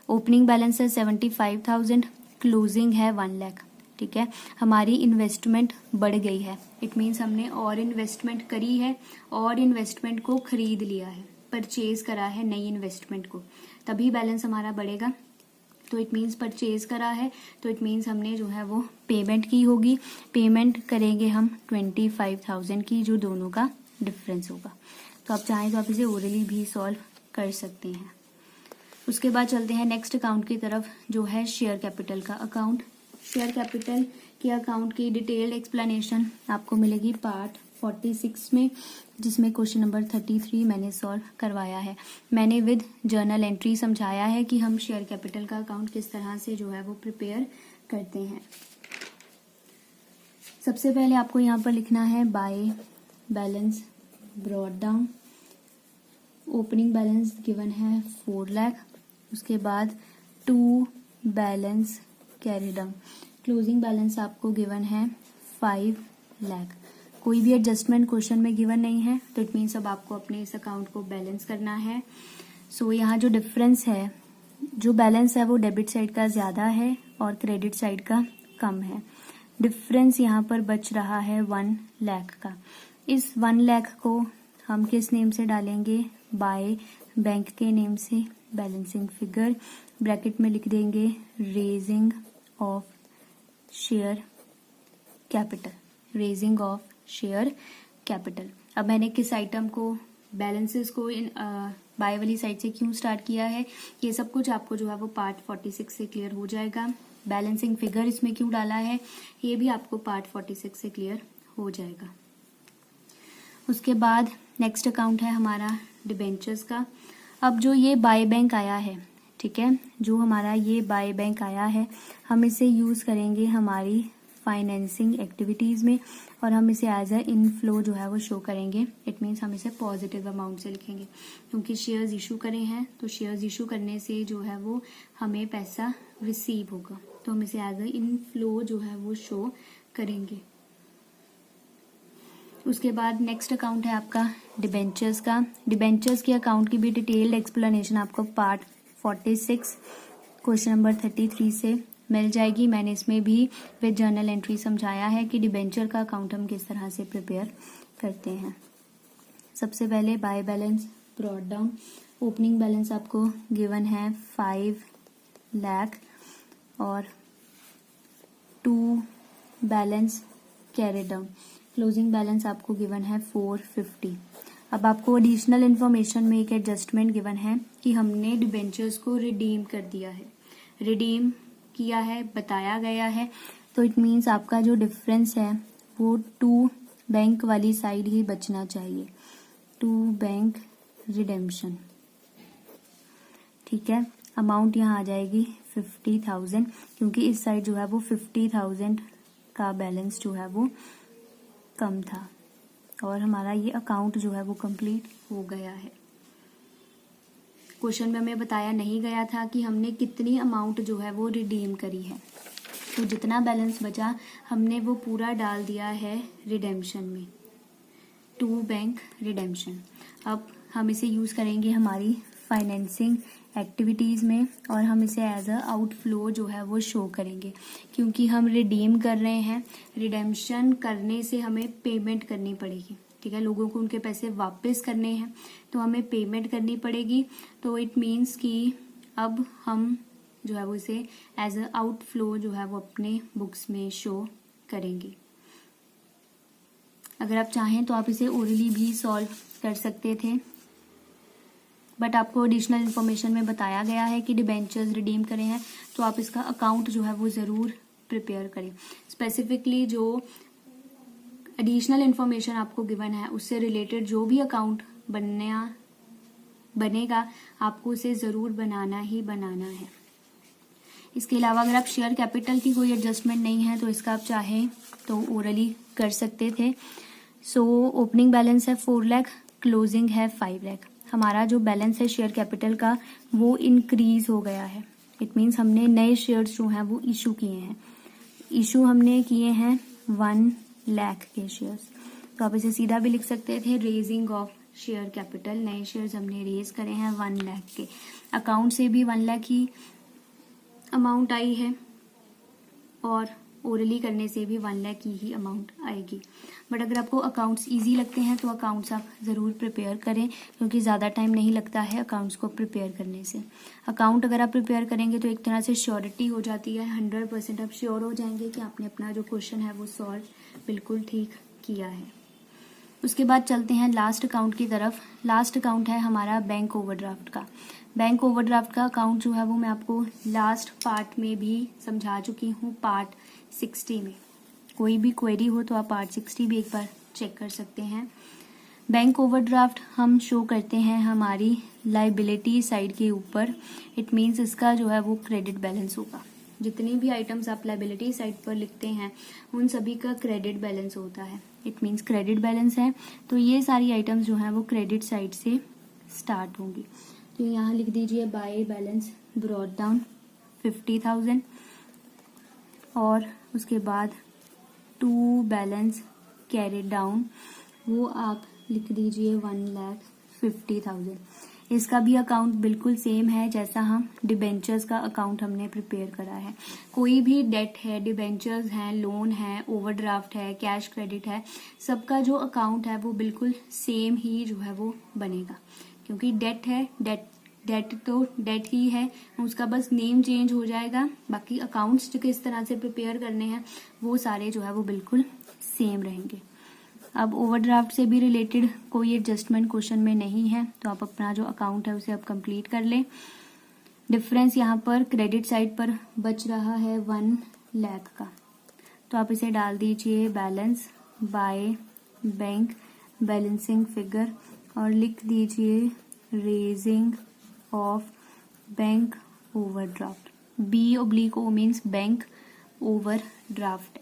ओपनिंग बैलेंस है 75,000, क्लोजिंग है 1 लाख। ठीक है, हमारी इन्वेस्टमेंट बढ़ गई है, इट मीन्स हमने और इन्वेस्टमेंट करी है और इन्वेस्टमेंट को खरीद लिया है, परचेज करा है नई इन्वेस्टमेंट को, तभी बैलेंस हमारा बढ़ेगा। तो इट मीन्स परचेज करा है, तो इट मीन्स हमने जो है वो पेमेंट की होगी, पेमेंट करेंगे हम 25,000 की, जो दोनों का डिफरेंस होगा। तो आप चाहें तो आप इसे ओरली भी सॉल्व कर सकते हैं। उसके बाद चलते हैं नेक्स्ट अकाउंट की तरफ, जो है शेयर कैपिटल का अकाउंट। शेयर कैपिटल के अकाउंट की डिटेल्ड एक्सप्लेनेशन आपको मिलेगी पार्ट 46 में, जिसमें क्वेश्चन नंबर 33 मैंने सॉल्व करवाया है। मैंने विद जर्नल एंट्री समझाया है कि हम शेयर कैपिटल का अकाउंट किस तरह से जो है वो प्रिपेयर करते हैं। सबसे पहले आपको यहाँ पर लिखना है by balance brought down. Opening balance given है 4 लाख, उसके बाद to balance carry down, closing balance आपको गिवन है 5 लाख। कोई भी एडजस्टमेंट क्वेश्चन में गिवन नहीं है, तो इट मीन्स अब आपको अपने इस अकाउंट को बैलेंस करना है। सो यहाँ जो डिफरेंस है, जो बैलेंस है वो डेबिट साइड का ज़्यादा है और क्रेडिट साइड का कम है। डिफरेंस यहाँ पर बच रहा है 1 लाख का। इस 1 लाख को हम किस नेम से डालेंगे, बाय बैंक के नेम से बैलेंसिंग फिगर, ब्रैकेट में लिख देंगे raising of share capital, raising of share capital. अब मैंने किस आइटम को, बैलेंसेस को इन बाय वाली साइड से क्यों स्टार्ट किया है, ये सब कुछ आपको जो है वो पार्ट 46 से क्लियर हो जाएगा। बैलेंसिंग फिगर इसमें क्यों डाला है, ये भी आपको पार्ट 46 से क्लियर हो जाएगा। उसके बाद नेक्स्ट अकाउंट है हमारा डिबेंचर्स का। अब जो ये बाय बैंक आया है, ठीक है, जो हमारा ये बाय बैंक आया है, हम इसे यूज़ करेंगे हमारी फाइनेंसिंग एक्टिविटीज़ में, और हम इसे एज अ इनफ्लो जो है वो शो करेंगे। इट मीन्स हम इसे पॉजिटिव अमाउंट से लिखेंगे, क्योंकि शेयर्स इशू करे हैं, तो शेयर्स इशू करने से जो है वो हमें पैसा रिसीव होगा, तो हम इसे एज अ इनफ्लो जो है वो शो करेंगे। उसके बाद नेक्स्ट अकाउंट है आपका डिबेंचर्स का। डिबेंचर्स के अकाउंट की भी डिटेल्ड एक्सप्लेनेशन आपको पार्ट 46 क्वेश्चन नंबर 33 से मिल जाएगी। मैंने इसमें भी विद जर्नल एंट्री समझाया है कि डिबेंचर का अकाउंट हम किस तरह से प्रिपेयर करते हैं। सबसे पहले by balance brought down. Opening balance आपको गिवन है 5 लाख और to balance carried down. Closing balance आपको गिवन है 450। अब आपको एडिशनल इन्फॉर्मेशन में एक एडजस्टमेंट गिवन है कि हमने डिबेंचर्स को रिडीम कर दिया है, रिडीम किया है, बताया गया है, तो इट मीन्स आपका जो डिफरेंस है वो टू बैंक वाली साइड ही बचना चाहिए, टू बैंक रिडेम्पशन। ठीक है, अमाउंट यहाँ आ जाएगी 50,000, क्योंकि इस साइड जो है वो 50,000 का बैलेंस जो है वो कम था, और हमारा ये अकाउंट जो है वो कंप्लीट हो गया है। क्वेश्चन में हमें बताया नहीं गया था कि हमने कितनी अमाउंट जो है वो रिडीम करी है, तो जितना बैलेंस बचा हमने वो पूरा डाल दिया है रिडेम्पशन में, टू बैंक रिडेम्पशन। अब हम इसे यूज़ करेंगे हमारी फाइनेंसिंग एक्टिविटीज़ में और हम इसे एज अ आउटफ्लो जो है वो शो करेंगे, क्योंकि हम रिडीम कर रहे हैं। रिडेम्पशन करने से हमें पेमेंट करनी पड़ेगी, ठीक है, लोगों को उनके पैसे वापस करने हैं तो हमें पेमेंट करनी पड़ेगी। तो इट मीन्स कि अब हम जो है वो इसे एज अ आउटफ्लो जो है वो अपने बुक्स में शो करेंगे। अगर आप चाहें तो आप इसे ओरली भी सॉल्व कर सकते थे, बट आपको एडिशनल इन्फॉर्मेशन में बताया गया है कि डिबेंचर्स रिडीम करे हैं तो आप इसका अकाउंट जो है वो ज़रूर प्रिपेयर करें। स्पेसिफिकली जो एडिशनल इन्फॉर्मेशन आपको गिवन है उससे रिलेटेड जो भी अकाउंट बनेगा आपको उसे ज़रूर बनाना ही बनाना है। इसके अलावा अगर आप शेयर कैपिटल की कोई एडजस्टमेंट नहीं है तो इसका आप चाहें तो ओरली कर सकते थे। सो ओपनिंग बैलेंस है 4 लाख, क्लोजिंग है 5 लाख। हमारा जो बैलेंस है शेयर कैपिटल का वो इंक्रीज हो गया है। इट मीन्स हमने नए शेयर्स जो हैं वो इशू किए हैं। इशू हमने किए हैं 1 लाख के शेयर्स, तो आप इसे सीधा भी लिख सकते थे रेजिंग ऑफ शेयर कैपिटल। नए शेयर्स हमने रेज करे हैं 1 लाख के। अकाउंट से भी 1 लाख ही अमाउंट आई है और ओरली करने से भी 1 लाख की ही अमाउंट आएगी। बट अगर आपको अकाउंट्स इजी लगते हैं तो अकाउंट्स आप ज़रूर प्रिपेयर करें, क्योंकि ज़्यादा टाइम नहीं लगता है अकाउंट्स को प्रिपेयर करने से। अकाउंट अगर आप प्रिपेयर करेंगे तो एक तरह से श्योरिटी हो जाती है, 100% आप श्योर हो जाएंगे कि आपने अपना जो क्वेश्चन है वो सॉल्व बिल्कुल ठीक किया है। उसके बाद चलते हैं लास्ट अकाउंट की तरफ। लास्ट अकाउंट है हमारा बैंक ओवरड्राफ्ट का। बैंक ओवरड्राफ्ट का अकाउंट जो है वो मैं आपको लास्ट पार्ट में भी समझा चुकी हूँ, पार्ट 60 में। कोई भी क्वेरी हो तो आप पार्ट 60 भी एक बार चेक कर सकते हैं। बैंक ओवरड्राफ्ट हम शो करते हैं हमारी लाइबिलिटी साइड के ऊपर। इट मीन्स इसका जो है वो क्रेडिट बैलेंस होगा। जितनी भी आइटम्स आप लाइबिलिटी साइड पर लिखते हैं उन सभी का क्रेडिट बैलेंस होता है। इट मीन्स क्रेडिट बैलेंस है तो ये सारी आइटम्स जो हैं वो क्रेडिट साइड से स्टार्ट होंगी। तो यहाँ लिख दीजिए बाय बैलेंस ब्रॉट डाउन 50,000 और उसके बाद टू बैलेंस कैरिड डाउन वो आप लिख दीजिए 1,50,000। इसका भी अकाउंट बिल्कुल सेम है जैसा हम डिबेंचर्स का अकाउंट हमने प्रिपेयर करा है। कोई भी डेट है, डिबेंचर्स हैं, लोन है, ओवरड्राफ्ट है, कैश क्रेडिट है, सबका जो अकाउंट है वो बिल्कुल सेम ही जो है वो बनेगा, क्योंकि डेट है, डेट तो डेट ही है, उसका बस नेम चेंज हो जाएगा। बाकी अकाउंट्स जो किस तरह से प्रिपेयर करने हैं वो सारे जो है वो बिल्कुल सेम रहेंगे। अब ओवरड्राफ्ट से भी रिलेटेड कोई एडजस्टमेंट क्वेश्चन में नहीं है, तो आप अपना जो अकाउंट है उसे आप कंप्लीट कर लें। डिफरेंस यहाँ पर क्रेडिट साइड पर बच रहा है 1 लाख का, तो आप इसे डाल दीजिए balance by bank balancing figure और लिख दीजिए raising of bank overdraft. B/O means bank overdraft.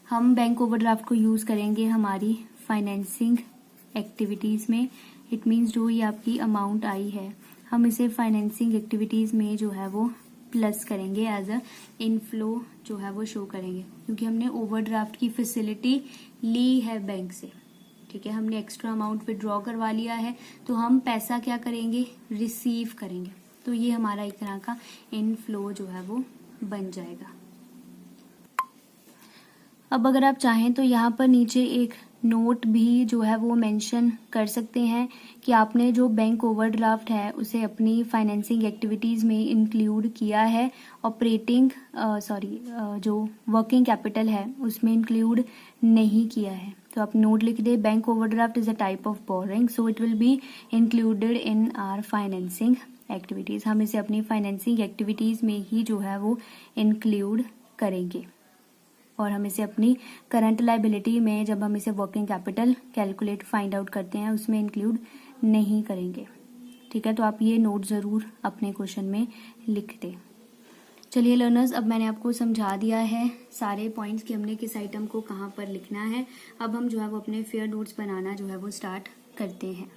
हम बैंक ओवरड्राफ्ट को यूज करेंगे हमारी फाइनेंसिंग एक्टिविटीज में। इट मीन्स जो ये आपकी अमाउंट आई है हम इसे फाइनेंसिंग एक्टिविटीज में जो है वो प्लस करेंगे, एज अ इनफ्लो जो है वो शो करेंगे, क्योंकि हमने ओवरड्राफ्ट की फैसिलिटी ली है बैंक से। ठीक है, हमने एक्स्ट्रा अमाउंट विड्रॉ करवा लिया है तो हम पैसा क्या करेंगे, रिसीव करेंगे। तो ये हमारा एक तरह का इनफ्लो जो है वो बन जाएगा। अब अगर आप चाहें तो यहाँ पर नीचे एक नोट भी जो है वो मेंशन कर सकते हैं कि आपने जो बैंक ओवरड्राफ्ट है उसे अपनी फाइनेंसिंग एक्टिविटीज़ में इंक्लूड किया है, ऑपरेटिंग जो वर्किंग कैपिटल है उसमें इंक्लूड नहीं किया है। तो आप नोट लिख दे bank overdraft is a type of borrowing so it will be included in our financing activities. हम इसे अपनी फाइनेंसिंग एक्टिविटीज़ में ही जो है वो इंक्लूड करेंगे और हम इसे अपनी करंट लाइबिलिटी में जब हम इसे working capital calculate find out करते हैं उसमें इंक्लूड नहीं करेंगे। ठीक है, तो आप ये नोट ज़रूर अपने क्वेश्चन में लिख दें। चलिए लर्नर्स, अब मैंने आपको समझा दिया है सारे पॉइंट्स कि हमने किस आइटम को कहाँ पर लिखना है। अब हम जो है वो अपने फेयर नोट्स बनाना जो है वो स्टार्ट करते हैं।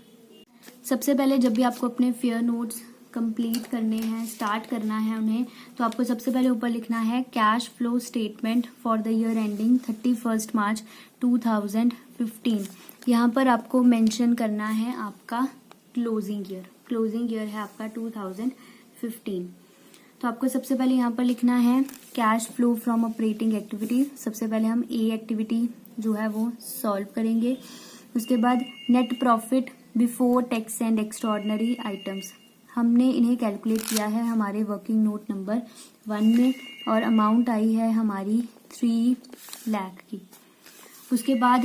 सबसे पहले जब भी आपको अपने फेयर नोट्स कंप्लीट करने हैं, स्टार्ट करना है उन्हें, तो आपको सबसे पहले ऊपर लिखना है cash flow statement for the year ending 31 मार्च 2015। यहाँ पर आपको मेंशन करना है आपका क्लोजिंग ईयर। क्लोजिंग ईयर है आपका 2015। तो आपको सबसे पहले यहाँ पर लिखना है cash flow from operating activity. सबसे पहले हम ए एक्टिविटी जो है वो सॉल्व करेंगे। उसके बाद net profit before tax and extraordinary items, हमने इन्हें कैलकुलेट किया है हमारे वर्किंग नोट नंबर 1 में और अमाउंट आई है हमारी 3 लाख की। उसके बाद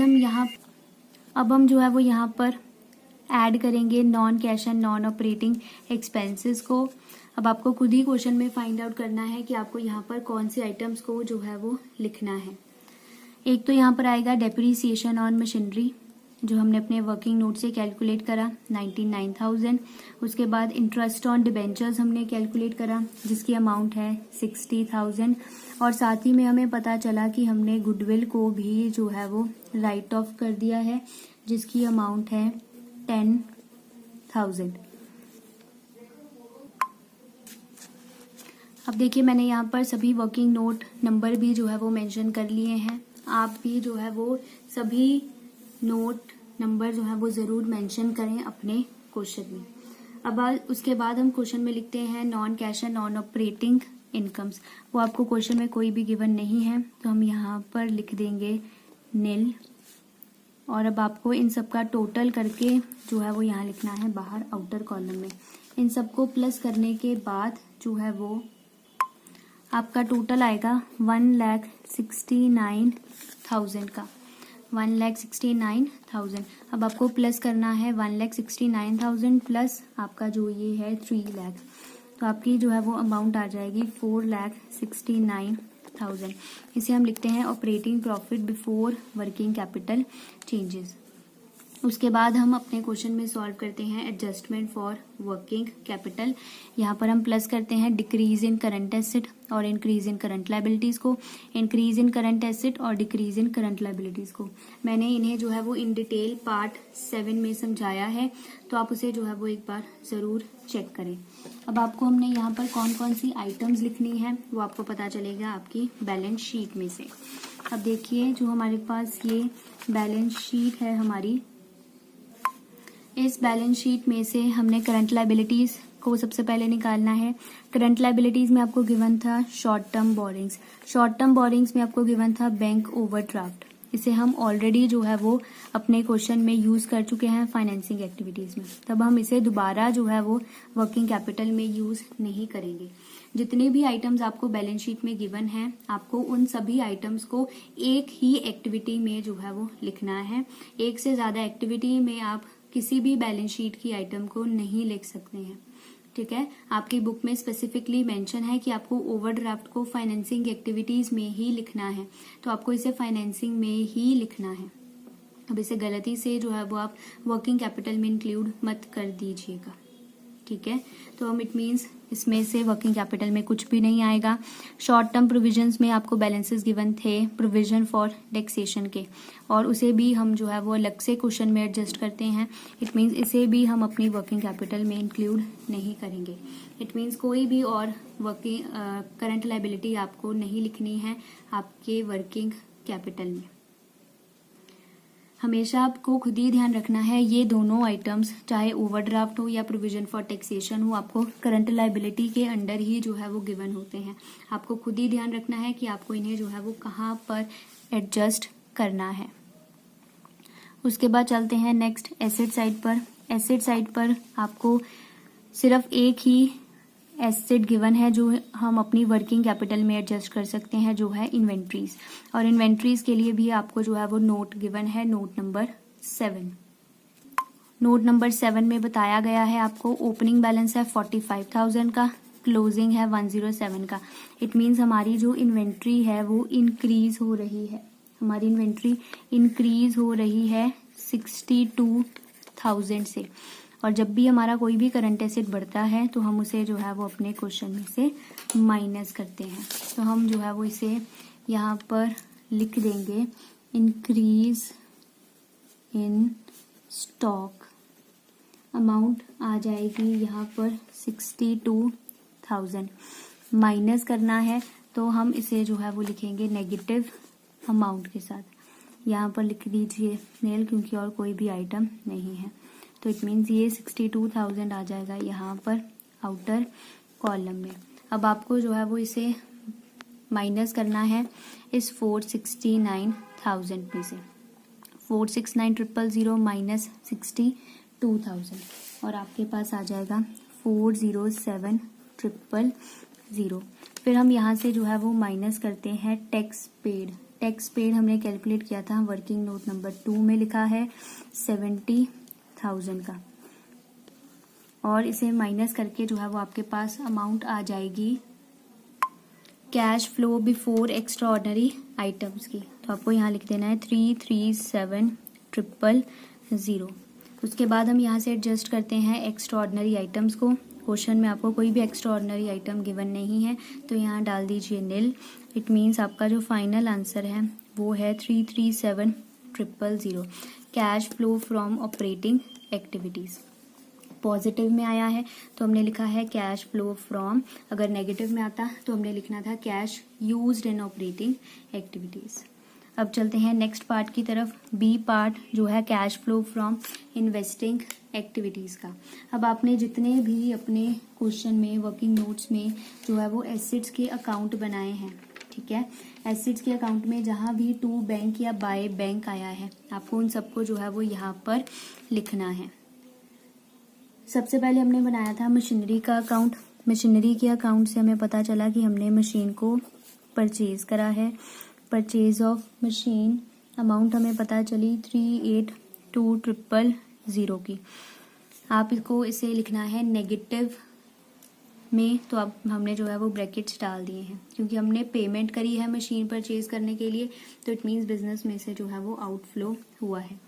हम जो है वो यहाँ पर ऐड करेंगे non cash and non operating expenses को। अब आपको खुद ही क्वेश्चन में फाइंड आउट करना है कि आपको यहाँ पर कौन से आइटम्स को जो है वो लिखना है। एक तो यहाँ पर आएगा डेप्रीसिएशन ऑन मशीनरी, जो हमने अपने वर्किंग नोट से कैलकुलेट करा 99,000। उसके बाद इंटरेस्ट ऑन डिबेंचर्स हमने कैलकुलेट करा जिसकी अमाउंट है 60,000। और साथ ही में हमें पता चला कि हमने गुडविल को भी जो है वो राइट ऑफ कर दिया है जिसकी अमाउंट है 10,000। अब देखिए मैंने यहाँ पर सभी वर्किंग नोट नंबर भी जो है वो मेंशन कर लिए हैं। आप भी जो है वो सभी नोट नंबर जो है वो जरूर मेंशन करें अपने क्वेश्चन में। अब उसके बाद हम क्वेश्चन में लिखते हैं non cash and non operating incomes. वो आपको क्वेश्चन में कोई भी गिवन नहीं है तो हम यहाँ पर लिख देंगे नील। और अब आपको इन सब का टोटल करके जो है वो यहाँ लिखना है बाहर आउटर कॉलम में। इन सबको प्लस करने के बाद जो है वो आपका टोटल आएगा 1,69,000 का, 1,69,000। अब आपको प्लस करना है 1,69,000 प्लस आपका जो ये है 3 लाख, तो आपकी जो है वो अमाउंट आ जाएगी 4,69,000। इसे हम लिखते हैं operating profit before working capital changes. उसके बाद हम अपने क्वेश्चन में सॉल्व करते हैं एडजस्टमेंट फॉर वर्किंग कैपिटल। यहाँ पर हम प्लस करते हैं डिक्रीज इन करंट एसेट और इंक्रीज इन करंट लायबिलिटीज को, इंक्रीज इन करंट एसेट और डिक्रीज इन करंट लायबिलिटीज को। मैंने इन्हें जो है वो इन डिटेल पार्ट 7 में समझाया है, तो आप उसे जो है वो एक बार जरूर चेक करें। अब आपको हमने यहाँ पर कौन कौन सी आइटम्स लिखनी है वो आपको पता चलेगा आपकी बैलेंस शीट में से। अब देखिए जो हमारे पास ये बैलेंस शीट है हमारी, इस बैलेंस शीट में से हमने करंट लायबिलिटीज को सबसे पहले निकालना है। करंट लायबिलिटीज में आपको गिवन था short term borrowings, short term borrowings में आपको गिवन था बैंक ओवरड्राफ्ट। इसे हम ऑलरेडी जो है वो अपने क्वेश्चन में यूज कर चुके हैं फाइनेंसिंग एक्टिविटीज में, तब हम इसे दोबारा जो है वो वर्किंग कैपिटल में यूज नहीं करेंगे। जितने भी आइटम्स आपको बैलेंस शीट में गिवन हैं आपको उन सभी आइटम्स को एक ही एक्टिविटी में जो है वो लिखना है। एक से ज्यादा एक्टिविटी में आप किसी भी बैलेंस शीट की आइटम को नहीं लिख सकते हैं, ठीक है। आपकी बुक में स्पेसिफिकली मेंशन है कि आपको ओवरड्राफ्ट को फाइनेंसिंग एक्टिविटीज में ही लिखना है, तो आपको इसे फाइनेंसिंग में ही लिखना है। अब इसे गलती से जो है वो आप वर्किंग कैपिटल में इंक्लूड मत कर दीजिएगा, ठीक है। तो हम इट मीन्स इसमें से वर्किंग कैपिटल में कुछ भी नहीं आएगा। शॉर्ट टर्म प्रोविजंस में आपको बैलेंसेस गिवन थे प्रोविजन फॉर टैक्सेशन के, और उसे भी हम जो है वो अलग से क्वेश्चन में एडजस्ट करते हैं। इट मीन्स इसे भी हम अपनी वर्किंग कैपिटल में इंक्लूड नहीं करेंगे। इट मीन्स कोई भी और वर्किंग करंट लायबिलिटी आपको नहीं लिखनी है आपके वर्किंग कैपिटल में। हमेशा आपको खुद ही ध्यान रखना है ये दोनों आइटम्स चाहे ओवरड्राफ्ट हो या प्रोविजन फॉर टैक्सेशन हो, आपको करंट लायबिलिटी के अंडर ही जो है वो गिवन होते हैं। आपको खुद ही ध्यान रखना है कि आपको इन्हें जो है वो कहाँ पर एडजस्ट करना है। उसके बाद चलते हैं नेक्स्ट एसेट साइड पर। एसेट साइड पर आपको सिर्फ एक ही एसेट गिवन है जो हम अपनी वर्किंग कैपिटल में एडजस्ट कर सकते हैं, जो है इन्वेंट्रीज। और इन्वेंट्रीज के लिए भी आपको जो है वो नोट गिवन है, नोट नंबर 7। नोट नंबर 7 में बताया गया है आपको ओपनिंग बैलेंस है 45,000 का, क्लोजिंग है 107 का। इट मीन्स हमारी जो इन्वेंट्री है वो इंक्रीज हो रही है, हमारी इन्वेंट्री इंक्रीज हो रही है 62,000 से। और जब भी हमारा कोई भी करंट एसेट बढ़ता है तो हम उसे जो है वो अपने क्वेश्चन में से माइनस करते हैं। तो हम जो है वो इसे यहाँ पर लिख देंगे इंक्रीज इन स्टॉक। अमाउंट आ जाएगी यहाँ पर 62,000। माइनस करना है तो हम इसे जो है वो लिखेंगे नेगेटिव अमाउंट के साथ। यहाँ पर लिख दीजिए नेल क्योंकि और कोई भी आइटम नहीं है। तो तो इट मीन्स ये 62,000 आ जाएगा यहाँ पर आउटर कॉलम में। अब आपको जो है वो इसे माइनस करना है इस 469,000 में से। 469,000 माइनस 62,000 और आपके पास आ जाएगा 407,000। फिर हम यहाँ से जो है वो माइनस करते हैं टैक्स पेड। टैक्स पेड हमने कैलकुलेट किया था, वर्किंग नोट नंबर 2 में लिखा है 70,000 का, और इसे माइनस करके जो है वो आपके पास अमाउंट आ जाएगी cash flow before extra ordinary items की। तो आपको यहाँ लिख देना है 337,000। उसके बाद हम यहाँ से एडजस्ट करते हैं एक्स्ट्रा ऑर्डिनरी आइटम्स को। क्वेश्चन में आपको कोई भी एक्स्ट्रा ऑर्डिनरी आइटम गिवन नहीं है, तो यहाँ डाल दीजिए नील। इट मीन्स आपका जो फाइनल आंसर है वो है 337,000 cash flow from operating activities. Positive में आया है तो हमने लिखा है कैश फ्लो फ्रॉम, अगर नेगेटिव में आता तो हमने लिखना था cash used in operating activities. अब चलते हैं नेक्स्ट पार्ट की तरफ। बी पार्ट जो है cash flow from investing activities का। अब आपने जितने भी अपने क्वेश्चन में वर्किंग नोट्स में जो है वो एसेट्स के अकाउंट बनाए हैं, ठीक है, एसेट्स के अकाउंट में जहाँ भी टू बैंक या बाय बैंक आया है आपको उन सबको जो है वो यहाँ पर लिखना है। सबसे पहले हमने बनाया था मशीनरी का अकाउंट। मशीनरी के अकाउंट से हमें पता चला कि हमने मशीन को परचेज करा है। परचेज ऑफ मशीन अमाउंट हमें पता चली 382,000 की। आप इसको इसे लिखना है नेगेटिव में, तो अब हमने जो है वो ब्रैकेट्स डाल दिए हैं क्योंकि हमने पेमेंट करी है मशीन परचेज करने के लिए, तो इट मीन्स बिजनेस में से जो है वो आउटफ्लो हुआ है।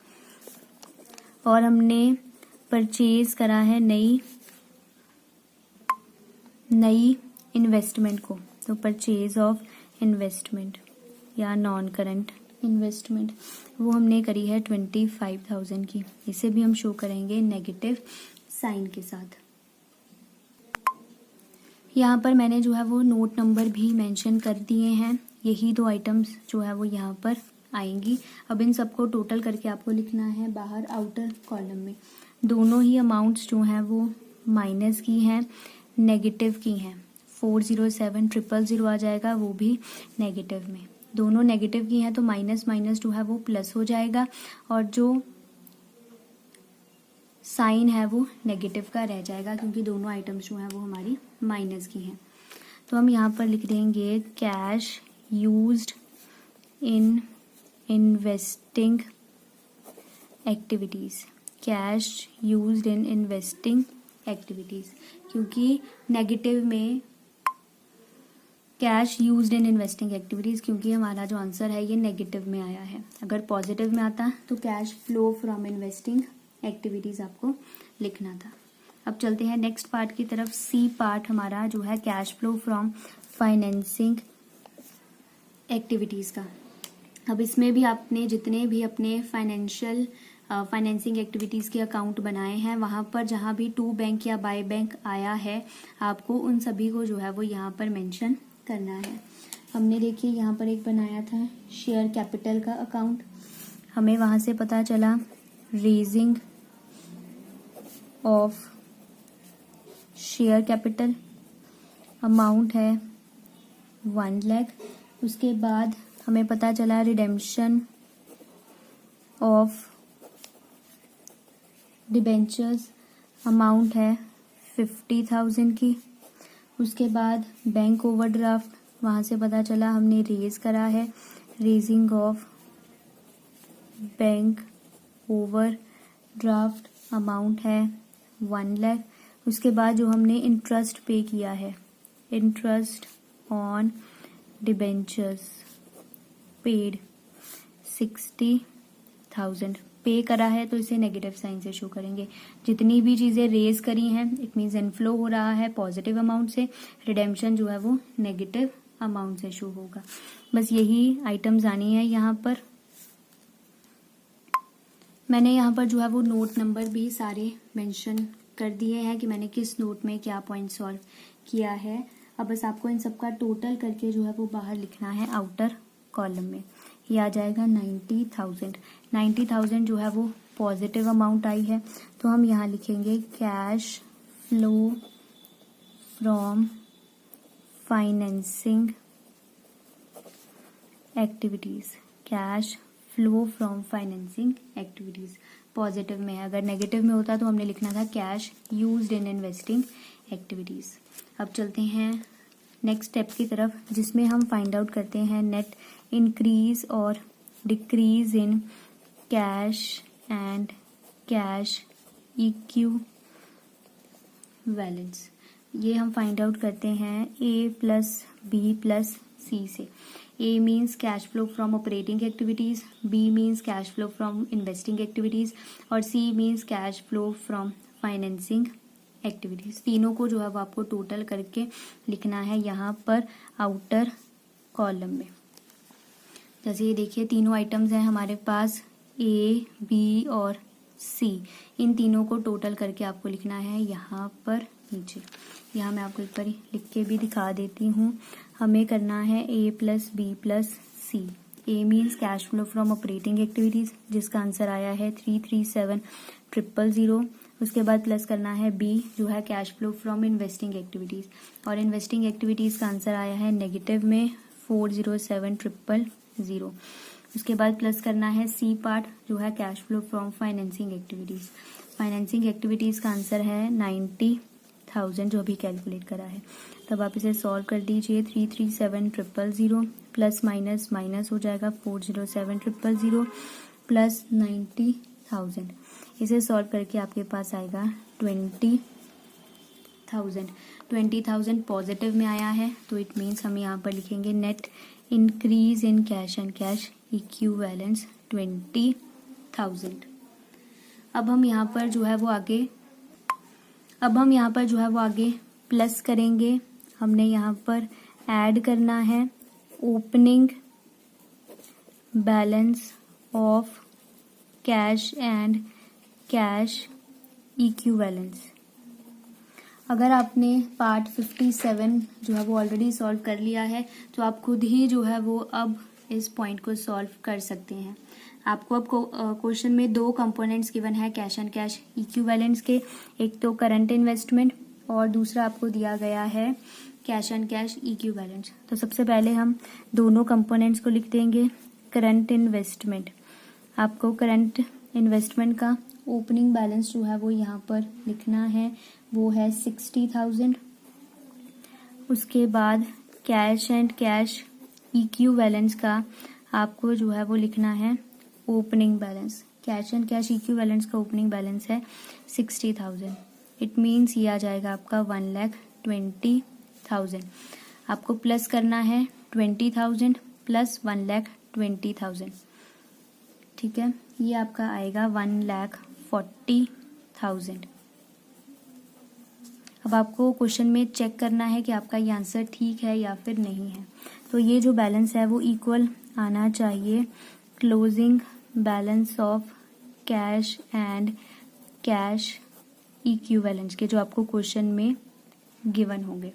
और हमने परचेज करा है नई इन्वेस्टमेंट को, तो परचेज ऑफ इन्वेस्टमेंट या नॉन करंट इन्वेस्टमेंट वो हमने करी है 25,000 की। इसे भी हम शो करेंगे नेगेटिव साइन के साथ। यहाँ पर मैंने जो है वो नोट नंबर भी मेंशन कर दिए हैं। यही दो आइटम्स जो है वो यहाँ पर आएंगी। अब इन सबको टोटल करके आपको लिखना है बाहर आउटर कॉलम में। दोनों ही अमाउंट्स जो हैं वो माइनस की हैं, नेगेटिव की हैं। 407,000 आ जाएगा, वो भी नेगेटिव में। दोनों नेगेटिव की हैं तो माइनस माइनस जो है वो प्लस हो जाएगा, और जो साइन है वो नेगेटिव का रह जाएगा क्योंकि दोनों आइटम्स जो हैं वो हमारी माइनस की हैं। तो हम यहाँ पर लिख देंगे cash used in investing activities. Cash used in investing activities, क्योंकि नेगेटिव में cash used in investing activities, क्योंकि हमारा जो आंसर है ये नेगेटिव में आया है। अगर पॉजिटिव में आता तो cash flow from investing activities आपको लिखना था। अब चलते हैं नेक्स्ट पार्ट की तरफ। सी पार्ट हमारा जो है cash flow from financing activities का। अब इसमें भी आपने जितने भी अपने फाइनेंसिंग एक्टिविटीज़ के अकाउंट बनाए हैं वहाँ पर जहाँ भी टू बैंक या बाय बैंक आया है आपको उन सभी को जो है वो यहाँ पर मेंशन करना है। हमने देखिए यहाँ पर एक बनाया था शेयर कैपिटल का अकाउंट। हमें वहाँ से पता चला raising of share capital amount है 1 लाख। उसके बाद हमें पता चला रिडेम्पशन ऑफ डिबेंचर्स अमाउंट है 50,000 की। उसके बाद बैंक ओवरड्राफ्ट, वहाँ से पता चला हमने रेज करा है, raising of bank overdraft amount है 1 लाख। उसके बाद जो हमने इंटरेस्ट पे किया है, इंटरेस्ट ऑन डिबेंचर्स पेड 60,000 पे करा है, तो इसे नेगेटिव साइन से शो करेंगे। जितनी भी चीजें रेज करी हैं इट मीन्स इनफ्लो हो रहा है पॉजिटिव अमाउंट से, रिडेम्पशन जो है वो नेगेटिव अमाउंट से शो होगा। बस यही आइटम्स आनी है यहाँ पर। मैंने यहाँ पर जो है वो नोट नंबर भी सारे मेंशन कर दिए हैं कि मैंने किस नोट में क्या पॉइंट सॉल्व किया है। अब बस आपको इन सबका टोटल करके जो है वो बाहर लिखना है आउटर कॉलम में। ये आ जाएगा 90,000। 90,000 जो है वो पॉजिटिव अमाउंट आई है, तो हम यहाँ लिखेंगे cash flow from financing activities. Cash flow from financing activities positive में है, अगर नेगेटिव में होता तो हमने लिखना था cash used in investing activities. अब चलते हैं नेक्स्ट स्टेप की तरफ, जिसमें हम फाइंड आउट करते हैं नेट इंक्रीज और decrease in cash and cash equivalence. ये हम फाइंड आउट करते हैं A plus B plus C से। A means cash flow from operating activities, B means cash flow from investing activities और C means cash flow from financing activities. तीनों को जो है वो आपको टोटल करके लिखना है यहाँ पर आउटर कॉलम में। जैसे ये देखिए तीनों आइटम्स हैं हमारे पास A, B और C। इन तीनों को टोटल करके आपको लिखना है यहाँ पर नीचे। यहाँ मैं आपको एक बार लिख के भी दिखा देती हूँ। हमें करना है A plus B plus C। A means cash flow from operating activities, जिसका आंसर आया है 337,000। उसके बाद प्लस करना है B जो है cash flow from investing activities, और इन्वेस्टिंग एक्टिविटीज का आंसर आया है नेगेटिव में 407,000। उसके बाद प्लस करना है C पार्ट जो है cash flow from financing activities. Financing activities का आंसर है 90,000 जो अभी कैलकुलेट करा है। तब आप इसे सॉल्व कर दीजिए। 337,000 प्लस माइनस माइनस हो जाएगा 407,000 प्लस 90,000। इसे सॉल्व करके आपके पास आएगा 20,000। 20,000 पॉजिटिव में आया है, तो इट मीन्स हम यहाँ पर लिखेंगे net increase in cash and cash equivalence 20,000। अब हम यहाँ पर जो है वो आगे प्लस करेंगे। हमने यहाँ पर ऐड करना है opening balance of cash and cash equivalence. अगर आपने पार्ट 57 जो है वो ऑलरेडी सॉल्व कर लिया है, तो आप खुद ही जो है वो अब इस पॉइंट को सॉल्व कर सकते हैं। आपको अब क्वेश्चन में दो कंपोनेंट्स गिवन है कैश एंड कैश इक्विवेलेंट्स के, एक तो करंट इन्वेस्टमेंट और दूसरा आपको दिया गया है कैश एंड कैश इक्विवेलेंट्स। तो सबसे पहले हम दोनों कंपोनेंट्स को लिख देंगे। करंट इन्वेस्टमेंट, आपको करंट इन्वेस्टमेंट का ओपनिंग बैलेंस जो है वो यहाँ पर लिखना है, वो है 60,000। उसके बाद कैश एंड कैश इक्विवेलेंस का आपको जो है वो लिखना है opening balance. Cash and cash equivalence का ओपनिंग बैलेंस है 60,000। इट मीन्स ये आ जाएगा आपका 1,20,000। आपको प्लस करना है 20,000 प्लस 1,20,000। ठीक है, ये आपका आएगा 1,40,000। अब आपको क्वेश्चन में चेक करना है कि आपका ये आंसर ठीक है या फिर नहीं है। तो ये जो बैलेंस है वो इक्वल आना चाहिए closing balance of cash and cash equivalence के, जो आपको क्वेश्चन में गिवन होंगे।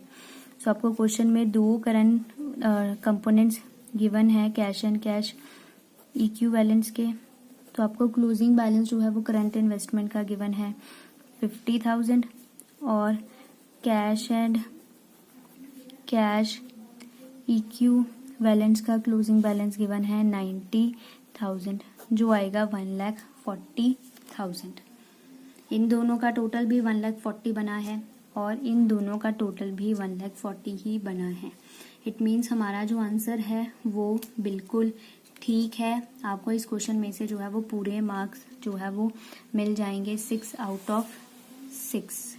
तो आपको क्वेश्चन में दो करंट कंपोनेंट्स गिवन है कैश एंड कैश इक्विवेलेंस के। तो आपको क्लोजिंग बैलेंस जो है वो करंट इन्वेस्टमेंट का गिवन है 50,000 और कैश एंड कैश इक्विवेलेंस का क्लोजिंग बैलेंस गिवन है 90,000 जो आएगा 1,40,000। इन दोनों का टोटल भी 1,40,000 बना है और इन दोनों का टोटल भी 1,40,000 ही बना है। इट मीन्स हमारा जो आंसर है वो बिल्कुल ठीक है। आपको इस क्वेश्चन में से जो है वो पूरे मार्क्स जो है वो मिल जाएंगे 6 out of 6।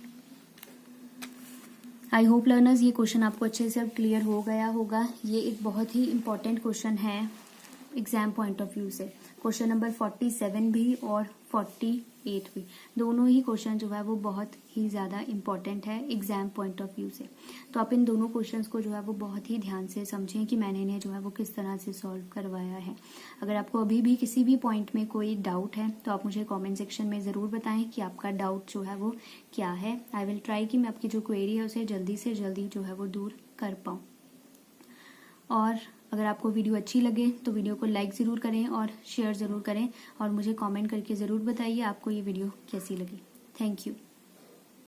I hope learners ये क्वेश्चन आपको अच्छे से अब क्लियर हो गया होगा। ये एक बहुत ही इम्पोर्टेंट क्वेश्चन है एग्जाम पॉइंट ऑफ व्यू से। क्वेश्चन नंबर 47 भी और 48 भी, दोनों ही क्वेश्चन जो है वो बहुत ही ज़्यादा इम्पोर्टेंट है एग्जाम पॉइंट ऑफ व्यू से। तो आप इन दोनों क्वेश्चंस को जो है वो बहुत ही ध्यान से समझें कि मैंने इन्हें जो है वो किस तरह से सॉल्व करवाया है। अगर आपको अभी भी किसी भी पॉइंट में कोई डाउट है तो आप मुझे कॉमेंट सेक्शन में ज़रूर बताएं कि आपका डाउट जो है वो क्या है। आई विल ट्राई कि मैं आपकी जो क्वेरी है उसे जल्दी से जल्दी जो है वो दूर कर पाऊँ। और अगर आपको वीडियो अच्छी लगे तो वीडियो को लाइक ज़रूर करें और शेयर ज़रूर करें और मुझे कमेंट करके ज़रूर बताइए आपको ये वीडियो कैसी लगी। Thank you.